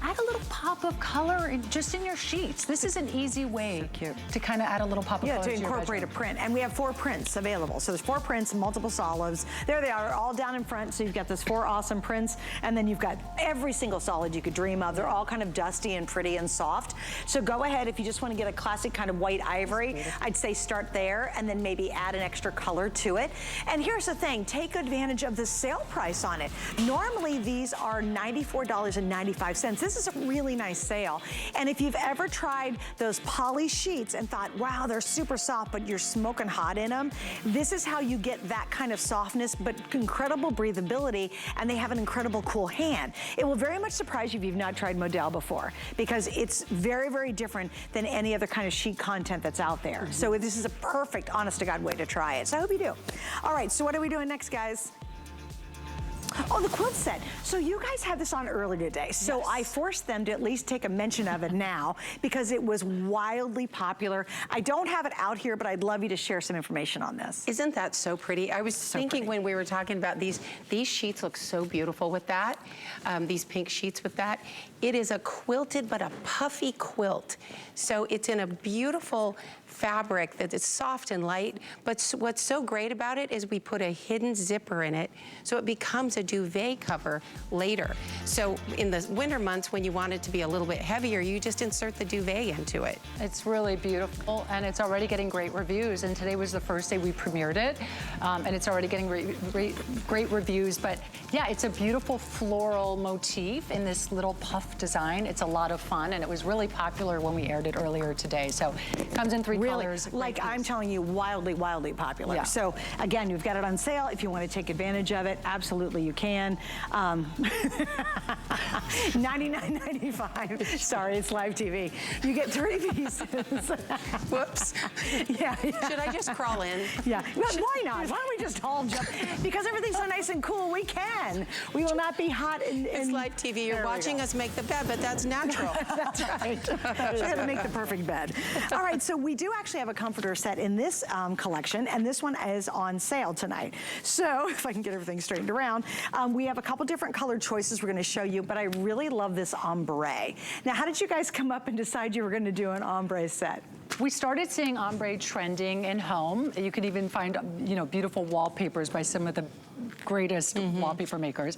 add a little pop of color just in your sheets. This is an easy way to kind of add a little pop of color to incorporate a print. And we have 4 prints available. So there's 4 prints, multiple solids. There they are, all down in front. So you've got those 4 awesome prints, and then you've got every single solid you could dream of. They're all kind of dusty and pretty and soft. So go ahead, if you just want to get a classic kind of white ivory, I'd say start there, and then maybe add an extra color to it. And here's the thing, take advantage of the sale price on it. Normally these are $94.95. This is a really nice sale. And if you've ever tried those poly sheets and thought, wow, they're super soft, but you're smoking hot in them, this is how you get that kind of softness, but incredible breathability, and they have an incredible cool hand. It will very much surprise you if you've not tried Modal before, because it's very, very different than any other kind of sheet content that's out there. So this is a perfect, honest to God way to try it. So I hope you do. All right, so what are we doing next, guys? Oh, the quilt set. So you guys had this on earlier today. So I forced them to at least take a mention of it now because it was wildly popular. I don't have it out here, but I'd love you to share some information on this. Isn't that so pretty? I was thinking when we were talking about these sheets look so beautiful with that, these pink sheets with that. It is a quilted, but a puffy quilt. So it's in a beautiful fabric that is soft and light, but what's so great about it is we put a hidden zipper in it, so it becomes a duvet cover later. So in the winter months when you want it to be a little bit heavier, you just insert the duvet into it. It's really beautiful, and it's already getting great reviews, and today was the first day we premiered it, and it's already getting great reviews. But yeah, it's a beautiful floral motif in this little puff design. It's a lot of fun, and it was really popular when we aired it earlier today. So it comes in 3 colors. Like I'm telling you, wildly, wildly popular. Yeah. So again, you've got it on sale. If you want to take advantage of it, absolutely you can. $99.95. Sorry, it's live TV. You get 3 pieces. Whoops. Yeah. Should I just crawl in? Yeah. Well, why not? Why don't we just all jump? Because everything's so nice and cool, we can. We will not be hot and It's live TV. You're watching us make the bed, but that's natural. That's right. We had to make the perfect bed. All right, so we do actually have a comforter set in this collection, and this one is on sale tonight. So if I can get everything straightened around, we have a couple different color choices we're going to show you, but I really love this ombre. Now, how did you guys come up and decide you were going to do an ombre set? We started seeing ombre trending in home. You could even find, beautiful wallpapers by some of the greatest wallpaper makers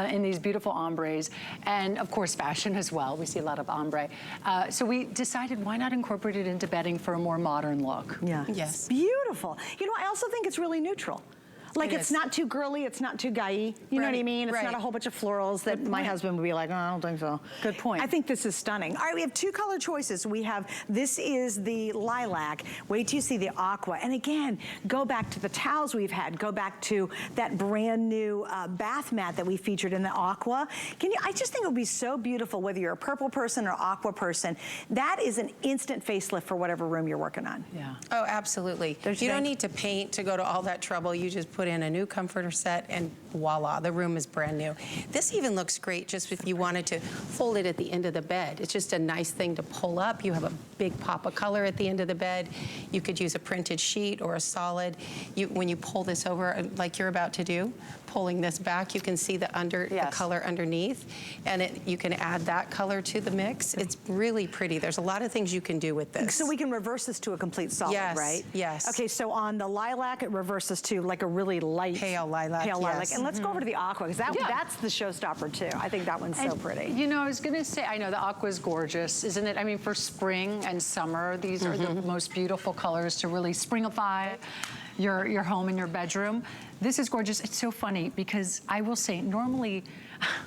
in these beautiful ombres, and of course fashion as well. We see a lot of ombre. So we decided why not incorporate it into bedding for a more modern look. Yeah. Yes. Beautiful. I also think it's really neutral. Like it's not too girly, it's not too guy-y. You know what I mean? It's not a whole bunch of florals that my husband would be like, oh, I don't think so. Good point. I think this is stunning. All right, we have 2 color choices. We have, this is the lilac. Wait till you see the aqua. And again, go back to the towels we've had. Go back to that brand new bath mat that we featured in the aqua. I just think it would be so beautiful whether you're a purple person or aqua person. That is an instant facelift for whatever room you're working on. Yeah. Oh, absolutely. You don't need to paint to go to all that trouble. You just put in a new comforter set and voila, the room is brand new. This even looks great just if you wanted to fold it at the end of the bed. It's just a nice thing to pull up. You have a big pop of color at the end of the bed. You could use a printed sheet or a solid. When you pull this over, like you're about to do, pulling this back, you can see the color underneath, and you can add that color to the mix. It's really pretty. There's a lot of things you can do with this. So we can reverse this to a complete solid, right? Yes. Okay, so on the lilac, it reverses to like a really light pale lilac. Yes. And let's go over to the aqua, because that's the showstopper too. I think that one's so pretty. I was gonna say, I know the aqua is gorgeous, isn't it? I mean, for spring and summer, these are the most beautiful colors to really springify your home and your bedroom. This is gorgeous. It's so funny because I will say, normally,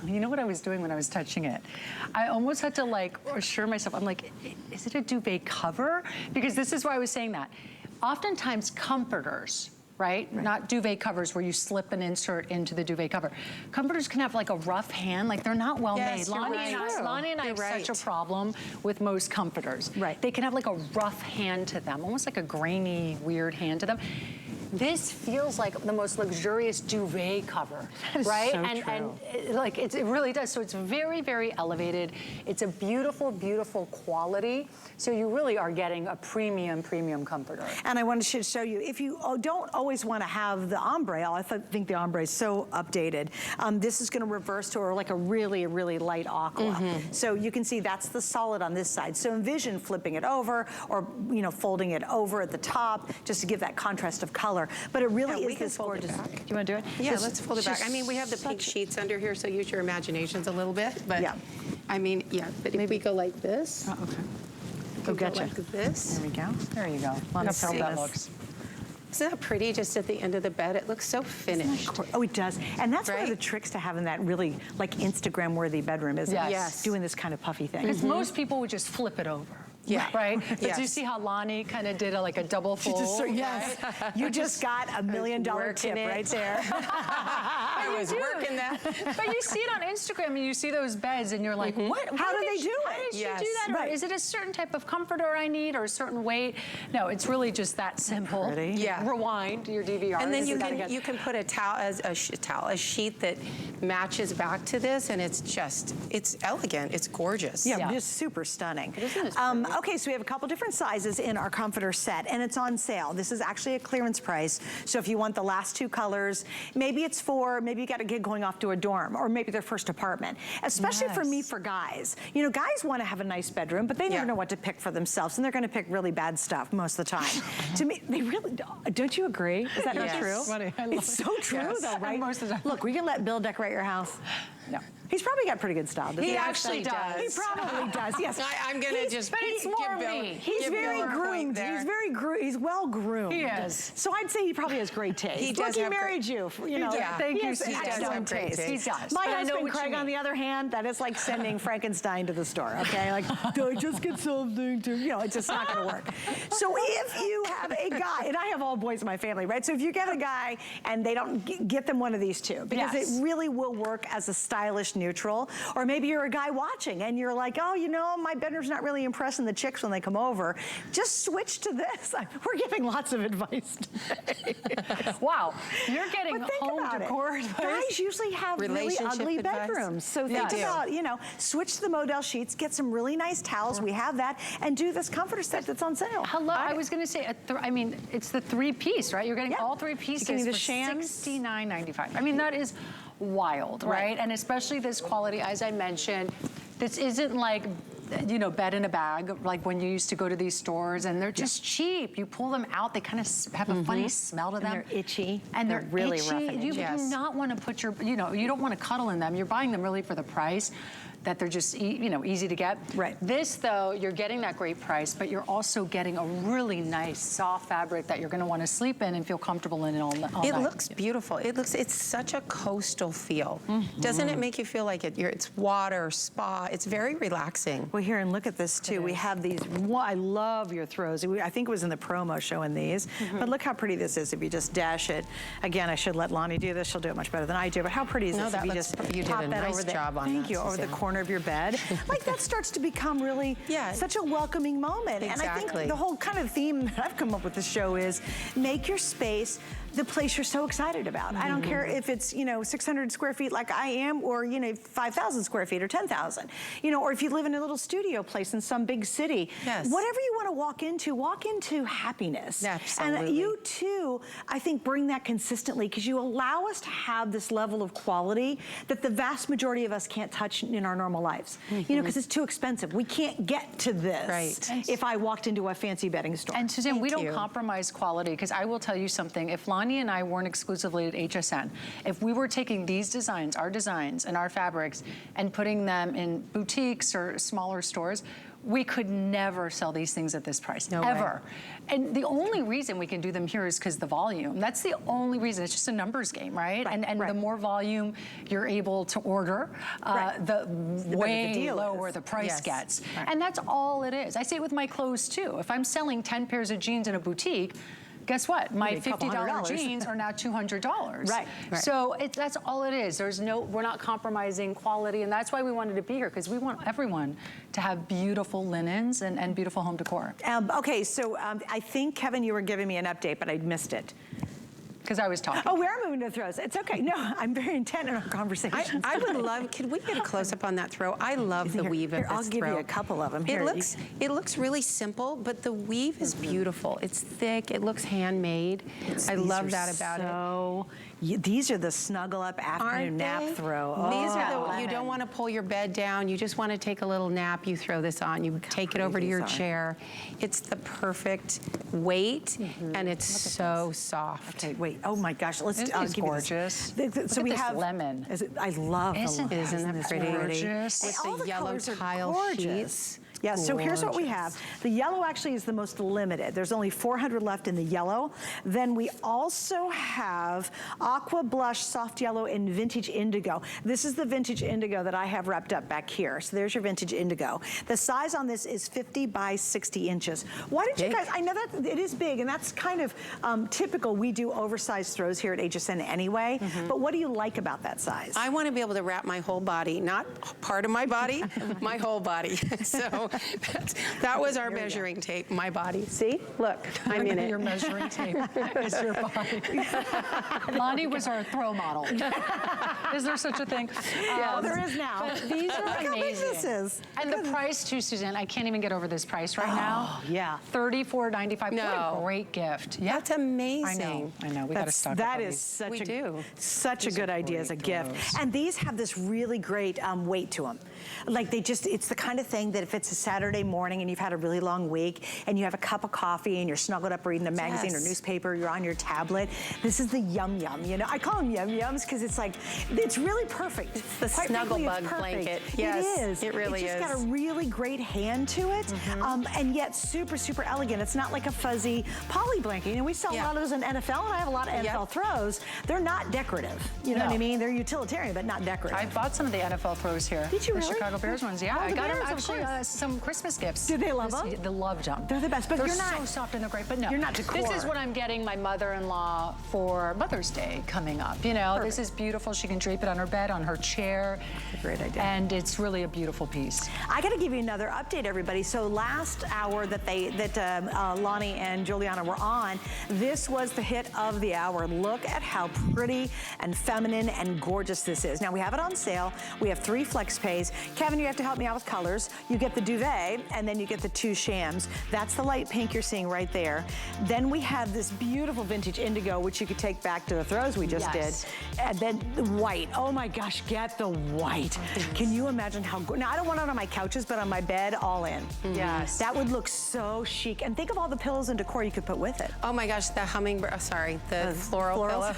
you know what I was doing when I was touching it? I almost had to assure myself, I'm like, is it a duvet cover? Because this is why I was saying that. Oftentimes comforters, right? Not duvet covers where you slip an insert into the duvet cover. Comforters can have a rough hand, they're not well made. Lonnie and I have such a problem with most comforters. Right. They can have a rough hand to them, almost like a grainy, weird hand to them. this feels like the most luxurious duvet cover, right? so and true. and like it really does. So it's very, very elevated. It's a beautiful, beautiful quality. So you really are getting a premium comforter. And I wanted to show you, if you don't always want to have the ombre, I think the ombre is so updated. This is going to reverse to like a really, really light aqua. So you can see that's the solid on this side. So envision flipping it over, or folding it over at the top, just to give that contrast of color. But it really is this gorgeous. Do you want to do it? Yeah, let's fold it back. I mean, we have the pink sheets under here, so use your imaginations a little bit. But yeah, I mean, yeah. But maybe go like this. Oh, okay. Go gotcha. Like this. There we go. There you go. Look how that looks. Isn't that pretty just at the end of the bed? It looks so finished. Oh, it does. And that's one of the tricks to having that really like Instagram-worthy bedroom, isn't it? Yes. Doing this kind of puffy thing. Because most people would just flip it over. Yeah. Right? But Yes. do you see how Lonnie kind of did like a double fold? Yes. You just got $1 million tip right there. I was working that. But you see it on Instagram and you see those beds and you're like, what? How do they do it? How did Yes. she do that? Right. Or is it a certain type of comforter I need or a certain weight? No, it's really just that simple. Pretty. Yeah. Rewind your DVR. And then you can put a towel as a sheet that matches back to this, and it's elegant. It's gorgeous. Yeah, just super stunning. Isn't it Okay, so we have a couple different sizes in our comforter set, and it's on sale. This is actually a clearance price. So if you want the last two colors, maybe it's maybe you got a kid going off to a dorm, or maybe their first apartment. Especially for me, for guys. Guys want to have a nice bedroom, but they never know what to pick for themselves, and they're going to pick really bad stuff most of the time. To me, they really don't you agree? Is that not true? It's so true, though, right? Most of the time. Look, we can let Bill decorate your house. No. He's probably got pretty good style. doesn't He actually does. He probably does. Yes. I'm gonna just. But it's more me. He's very groomed. He's well groomed. He is. So I'd say he probably has great taste. He does. Look, he married you. Yeah. Thank you. He He has does excellent have great taste. He does. My But I know husband what you Craig, on mean. the other hand, that is like sending Frankenstein to the store. Okay, like, do I just get something to? It's just not going to work. So if you have a guy, and I have all boys in my family, right? So if you get a guy and they don't get them one of these two, because it really will work as a stylish neutral. Or maybe you're a guy watching and you're like, oh, my bedroom's not really impressing the chicks when they come over. Just switch to this. We're giving lots of advice today. Wow, you're getting But think home about decor it. advice. Guys usually have really Relationship ugly advice. bedrooms. So think about, switch to the Modal sheets, get some really nice towels. We have that, and do this comforter set that's on sale. Hello, I was going to say, it's the three-piece, right? You're getting all three pieces the for shams. $69.95. I mean, that is wild, right? And especially this quality, as I mentioned, this isn't like, bed in a bag, like when you used to go to these stores, and they're just cheap. You pull them out, they kind of have a funny smell to them. And they're itchy. And they're really itchy. rough and You itchy. do not want to put your, you don't want to cuddle in them. You're buying them really for the price, that they're just, easy to get. Right. This, though, you're getting that great price, but you're also getting a really nice, soft fabric that you're going to want to sleep in and feel comfortable in all night. It looks beautiful. It's such a coastal feel. Doesn't it make you feel like it's water, spa? It's very relaxing. Well, here, and look at this, too. We have these, I love your throws. I think it was in the promo showing these. But look how pretty this is if you just dash it. Again, I should let Lonnie do this. She'll do it much better than I do. But how pretty is this if you just you did pop a that nice over job on Thank that, you, over the Suzanne. corner of your bed. Like, that starts to become really such a welcoming moment. And I think the whole kind of theme that I've come up with this show is make your space the place you're so excited about. I don't care if it's, 600 square feet like I am, or, 5,000 square feet or 10,000, or if you live in a little studio place in some big city. Yes. Whatever you want to walk into happiness. Absolutely. And you too, I think, bring that consistently, because you allow us to have this level of quality that the vast majority of us can't touch in our normal lives. Because it's too expensive. We can't get to this if I walked into a fancy bedding store. And Suzanne, we don't compromise quality, because I will tell you something. If Lonnie and I weren't exclusively at HSN, if we were taking these designs, our designs and our fabrics, and putting them in boutiques or smaller stores, we could never sell these things at this price, ever. And the only reason we can do them here is because the volume. That's the only reason. It's just a numbers game, right? And the more volume you're able to order, the way lower the price gets. And that's all it is. I say it with my clothes too. If I'm selling 10 pairs of jeans in a boutique, guess what? My $50 jeans are now $200. Right. So that's all it is. We're not compromising quality, and that's why we wanted to be here, because we want everyone to have beautiful linens and beautiful home decor. Okay, so I think, Kevin, you were giving me an update, but I missed it. because I was talking. Oh, we are moving to throws. It's okay. No, I'm very intent in our conversation. I would love, could we get a close-up on that throw? I love the weave of this throw. I'll give you a couple of them. Here, it looks really simple, but the weave is beautiful. It's thick, it looks handmade. I love that about it. These are the snuggle up afternoon nap throw. These are the, you don't want to pull your bed down, you just want to take a little nap, you throw this on, you take it over to your chair. It's the perfect weight, and it's so soft. Okay, wait, oh my gosh, let's Isn't this gorgeous? So we have lemon. I love Isn't the lemon. Isn't that pretty? Gorgeous? With the yellow tile sheets. Yeah, so here's what we have. The yellow actually is the most limited. There's only 400 left in the yellow. Then we also have aqua blush, soft yellow, and vintage indigo. This is the vintage indigo that I have wrapped up back here. So there's your vintage indigo. The size on this is 50 by 60 inches. Why did you guys, I know that it is big, and that's kind of typical. We do oversized throws here at HSN anyway, but what do you like about that size? I want to be able to wrap my whole body, not part of my body, my whole body. So that was our measuring tape, my body. See, look, I'm in it. Your measuring tape is your body. Lonnie was our throw model. Is there such a thing? Yeah, there is now. These are Look amazing. how big this is. And the price too, Suzanne, I can't even get over this price right now. Yeah. $34.95. No. What a great gift. Yeah. That's amazing. I know. We got to stock That up on is these. such a good idea as a gift. And these have this really great weight to them. Like it's the kind of thing that if it's a Saturday morning and you've had a really long week and you have a cup of coffee and you're snuggled up reading a magazine or newspaper, you're on your tablet, this is the yum yum, you know? I call them yum yums because it's like, it's really perfect. It's the snuggle bug blanket. Yes, it is. It really is. It's just got a really great hand to it, and yet super, super elegant. It's not like a fuzzy poly blanket. You know, we sell a lot of those in NFL, and I have a lot of NFL throws. They're not decorative. You know what I mean? They're utilitarian, but not decorative. I bought some of the NFL throws here. Did you the really? Chicago Bears ones, yeah. Oh, I the got them Bears, of actually course. some Christmas gifts. Did they love them? They loved them. They're the best, but they're you're not so soft and they're great. But no, you're not decor. This is what I'm getting my mother-in-law for Mother's Day coming up. You know, this is beautiful. She can drape it on her bed, on her chair. That's a great idea. And it's really a beautiful piece. I got to give you another update, everybody. So last hour that Lonnie and Giuliana were on, this was the hit of the hour. Look at how pretty and feminine and gorgeous this is. Now we have it on sale. We have 3 flex pays. Kevin, you have to help me out with colors. You get the duvet, and then you get the 2 shams. That's the light pink you're seeing right there. Then we have this beautiful vintage indigo, which you could take back to the throws we just did. And then the white. Oh my gosh, get the white. Can you imagine how good? Now I don't want it on my couches, but on my bed, all in. Yes. That would look so chic. And think of all the pillows and decor you could put with it. Oh my gosh, the hummingbird, the floral pillow.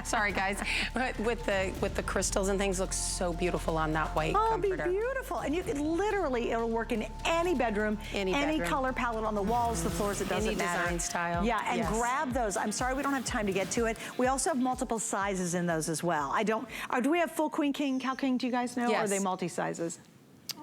Sorry guys, but with the crystals and things looks so beautiful on that white comforter. Be beautiful. And you could literally, it'll work in any bedroom, any color palette on the walls, the floors, it doesn't matter. Any design style. Yeah, and grab those. I'm sorry we don't have time to get to it. We also have multiple sizes in those as well. Do we have full queen, king, cow king, do you guys know? Or are they multi-sizes?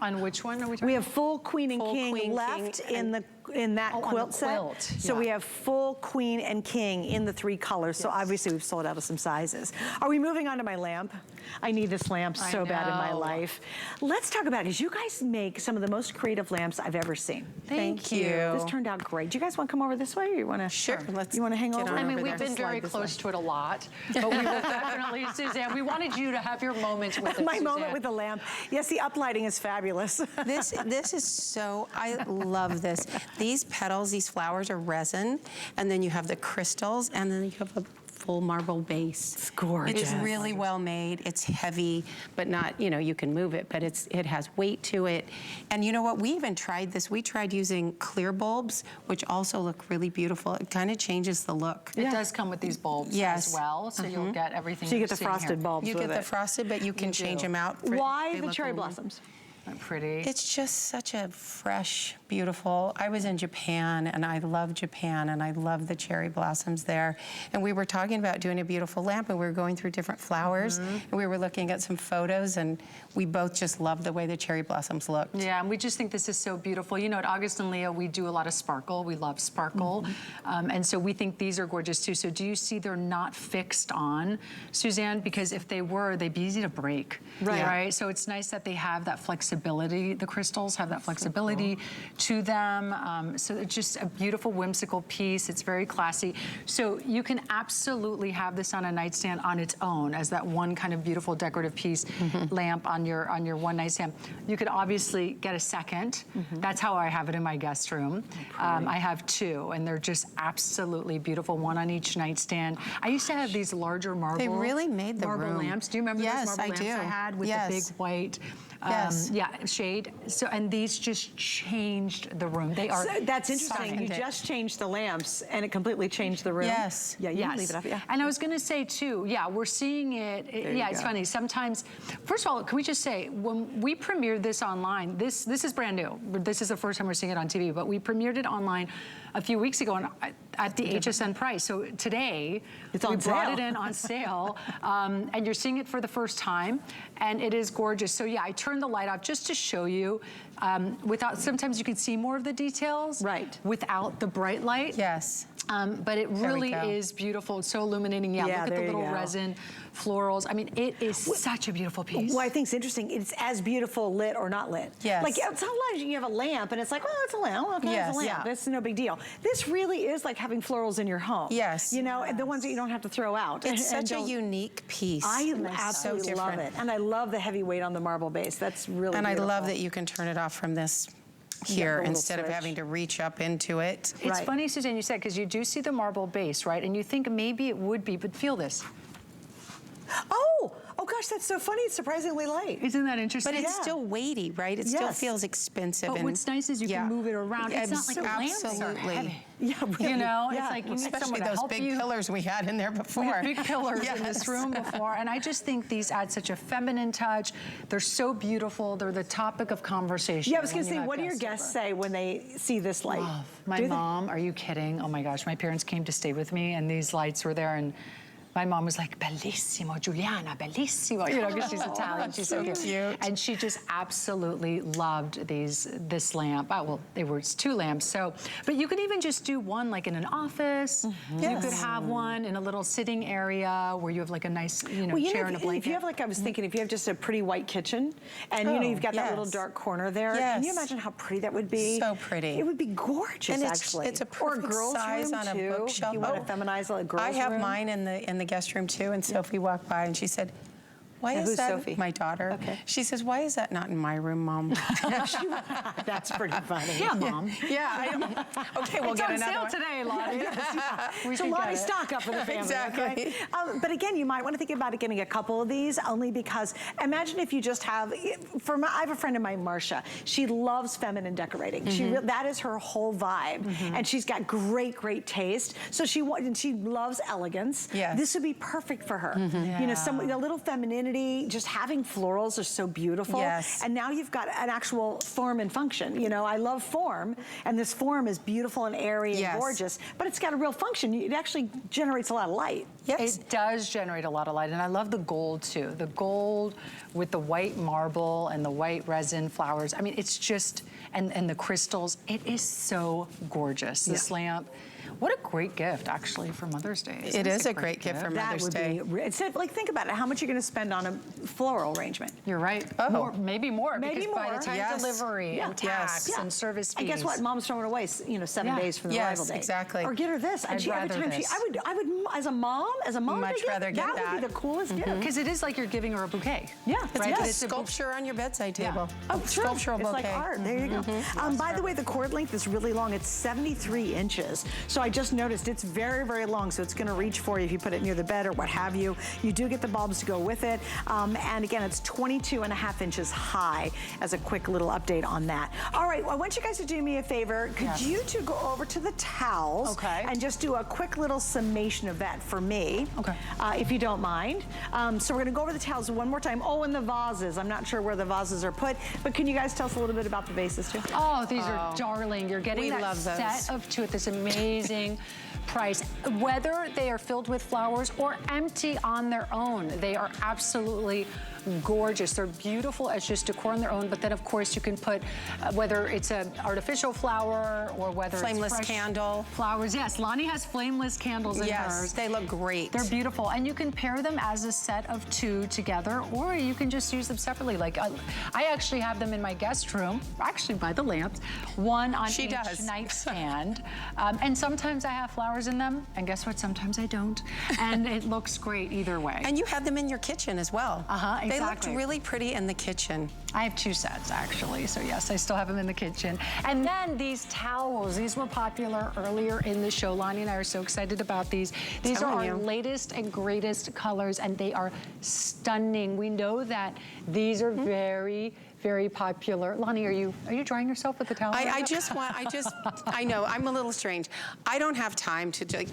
On which one are we talking We have full queen and king queen, left king, in that quilt set. quilt, So we have full queen and king in the 3 colors. So obviously we've sold out of some sizes. Are we moving on to my lamp? I need this lamp so bad in my life. Let's talk about it, because you guys make some of the most creative lamps I've ever seen. Thank you. This turned out great. Do you guys want to come over this way, or you want to? Sure. You want to hang over? I mean, we've been very close to it a lot, but we will definitely, Suzanne, we wanted you to have your moments with it, My moment with the lamp. Yes, the uplighting is fabulous. This is so, I love this. These petals, these flowers are resin, and then you have the crystals, and then you have a full marble base. It's gorgeous. It's really well made. It's heavy, but not, you know, you can move it, but it has weight to it. And you know what, we even tried this. We tried using clear bulbs, which also look really beautiful. It kind of changes the look. It does come with these bulbs as well, so you'll get everything. So you get the frosted bulbs You with get the frosted, but you can change them out. Why the cherry blossoms? Pretty. It's just such a fresh, beautiful. I was in Japan, and I love Japan, and I love the cherry blossoms there. And we were talking about doing a beautiful lamp, and we were going through different flowers, and we were looking at some photos, and we both just loved the way the cherry blossoms looked. Yeah, and we just think this is so beautiful. You know, at August and Leo, we do a lot of sparkle. We love sparkle. And so we think these are gorgeous too. So do you see they're not fixed on, Suzanne? Because if they were, they'd be easy to break. Right. So it's nice that they have that flexibility flexibility. The crystals have that flexibility to them. So it's just a beautiful, whimsical piece. It's very classy. So you can absolutely have this on a nightstand on its own as that one kind of beautiful decorative piece lamp on your one nightstand. You could obviously get a second. That's how I have it in my guest room. I have two, and they're just absolutely beautiful, one on each nightstand. I used to have these larger marble. They really made the marble room. lamps. Do you remember those marble lamps I had with the big white shade? So, and these just changed the room. They are. So that's interesting. You just changed the lamps, and it completely changed the room. Yes. Yeah. You can leave it up. Yeah. And I was going to say too. Yeah, we're seeing it. It's funny. Sometimes, first of all, can we just say when we premiered this online? This is brand new. This is the first time we're seeing it on TV. But we premiered it online a few weeks ago at the HSN price. So today, we brought it in on sale, and you're seeing it for the first time, and it is gorgeous. So yeah, I turned the light off just to show you. Sometimes you can see more of the details. Right. Without the bright light. Yes. But it really is beautiful. It's so illuminating. Yeah, look at the little resin florals. I mean, it is such a beautiful piece. Well, I think it's interesting. It's as beautiful lit or not lit. Yes. Like sometimes you have a lamp and it's like, oh, it's a lamp. Okay, it's a lamp. That's no big deal. This really is like having florals in your home. Yes. You know, and the ones that you don't have to throw out. It's such a unique piece. I absolutely love it. And I love the heavy weight on the marble base. That's really beautiful. And I love that you can turn it off from this here instead of having to reach up into it. It's funny, Suzanne, you said, because you do see the marble base, right? And you think maybe it would be, but feel this. Oh gosh, that's so funny. It's surprisingly light. Isn't that interesting? But it's still weighty, right? It still feels expensive. But what's nice is you can move it around. It's not like lamps are heavy. Yeah, really. You know, it's like you need especially someone to those help big you. pillars we had in there before. We had big pillars in this room before, and I just think these add such a feminine touch. They're so beautiful. They're the topic of conversation. Yeah, I was going to say, what do your guests say when they see this light? My mom, are you kidding? Oh my gosh, my parents came to stay with me, and these lights were there, and my mom was like, bellissimo, Giuliana, bellissimo. You know, because she's Italian, she's so cute. And she just absolutely loved this lamp. Well, it's two lamps. So, but you could even just do one like in an office. You could have one in a little sitting area where you have like a nice, chair and a blanket. If you have like, I was thinking, if you have just a pretty white kitchen and you've got that little dark corner there, can you imagine how pretty that would be? So pretty. It would be gorgeous, and actually. It's a perfect size on a bookshelf. You want to feminize a girl's room? I have mine in the guest room too, and Sophie walked by and she said, why is that, Sophie? My daughter. Okay. She says, why is that not in my room, Mom? That's pretty funny. Yeah, Mom. Yeah, I know. Okay, we'll get another one. It's on sale today, Lottie. So Lottie, stock up for the family. Exactly. Okay? But again, you might want to think about getting a couple of these, only because imagine if you just have, I have a friend of mine, Marcia. She loves feminine decorating. That is her whole vibe. And she's got great taste. So she loves elegance. Yes. This would be perfect for her. You know, a little femininity. Just having florals are so beautiful. Yes. And now you've got an actual form and function. You know, I love form, and this form is beautiful and airy and gorgeous, but it's got a real function. It actually generates a lot of light. Yes. It does generate a lot of light, and I love the gold too. The gold with the white marble and the white resin flowers. I mean, it's just, and the crystals, it is so gorgeous, this lamp. What a great gift, actually, for Mother's Day. It is a great gift for Mother's Day. Like, think about it. How much you're going to spend on a floral arrangement? You're right. Maybe more. Because by the time delivery and tax and service fees. And guess what? Mom's throwing away, 7 days from the arrival day. Exactly. Or get her this. I'd rather this. I would, as a mom, much rather get that. That would be the coolest gift. Because it is like you're giving her a bouquet. Yeah. It's a sculpture on your bedside table. Oh, sculptural bouquet. It's like art. There you go. By the way, the cord length is really long. It's 73 inches. So I just noticed it's very long, so it's going to reach for you if you put it near the bed or what have you. You do get the bulbs to go with it. And again, it's 22.5 inches high, as a quick little update on that. All right, well, I want you guys to do me a favor. Could you two go over to the towels and just do a quick little summation of that for me, if you don't mind. So we're going to go over the towels one more time. Oh, and the vases. I'm not sure where the vases are put, but can you guys tell us a little bit about the vases too? Oh, these are darling. You're getting that set of two at this amazing price. Whether they are filled with flowers or empty on their own, they are absolutely gorgeous. They're beautiful as just decor on their own, but then of course you can put, whether it's an artificial flower or whether Flameless it's fresh candle. flowers. Yes, Lonnie has flameless candles in Yes, hers. they look great. They're beautiful, and you can pair them as a set of 2 together, or you can just use them separately. Like I actually have them in my guest room, actually by the lamps, one on each nightstand. And sometimes I have flowers in them, and guess what? Sometimes I don't. And it looks great either way. And you have them in your kitchen as well. Exactly. They looked really pretty in the kitchen. I have 2 sets actually, so yes, I still have them in the kitchen. And then these towels, these were popular earlier in the show. Lonnie and I are so excited about these. These are our latest and greatest colors, and they are stunning. We know that these are very popular. Lonnie, are you drying yourself with the towel? I know, I'm a little strange. I don't have time to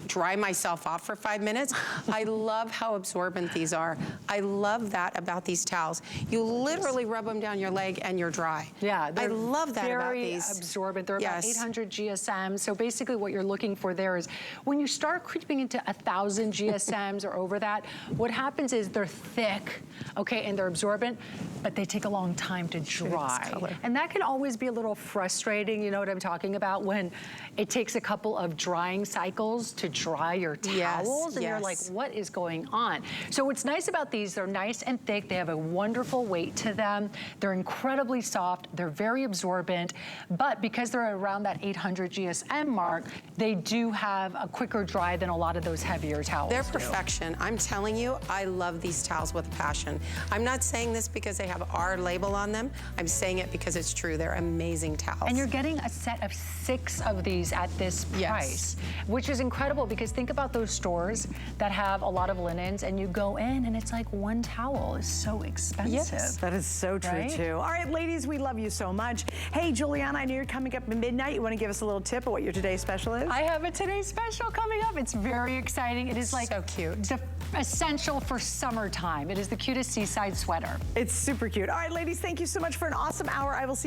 dry myself off for 5 minutes. I love how absorbent these are. I love that about these towels. You literally rub them down your leg and you're dry. Yeah, I love that about these. Very absorbent. They're about 800 GSM. So basically what you're looking for there is when you start creeping into 1,000 GSMs or over that, what happens is they're thick, okay, and they're absorbent, but they take a long time to dry. And that can always be a little frustrating, you know what I'm talking about, when it takes a couple of drying cycles to dry your towels, and you're like, what is going on? So what's nice about these, they're nice and thick, they have a wonderful weight to them, they're incredibly soft, they're very absorbent, but because they're around that 800 GSM mark, they do have a quicker dry than a lot of those heavier towels. They're perfection. I'm telling you, I love these towels with passion. I'm not saying this because they have our label on them. I'm saying it because it's true. They're amazing towels. And you're getting a set of 6 of these at this price, which is incredible, because think about those stores that have a lot of linens and you go in and it's like one towel is so expensive. Yes, that is so true too. All right, ladies, we love you so much. Hey, Giuliana, I know you're coming up at midnight. You want to give us a little tip of what your today's special is? I have a today's special coming up. It's very exciting. It is like so cute. The essential for summertime. It is the cutest seaside sweater. It's super cute. All right, ladies, thank you so much for an awesome hour. I will see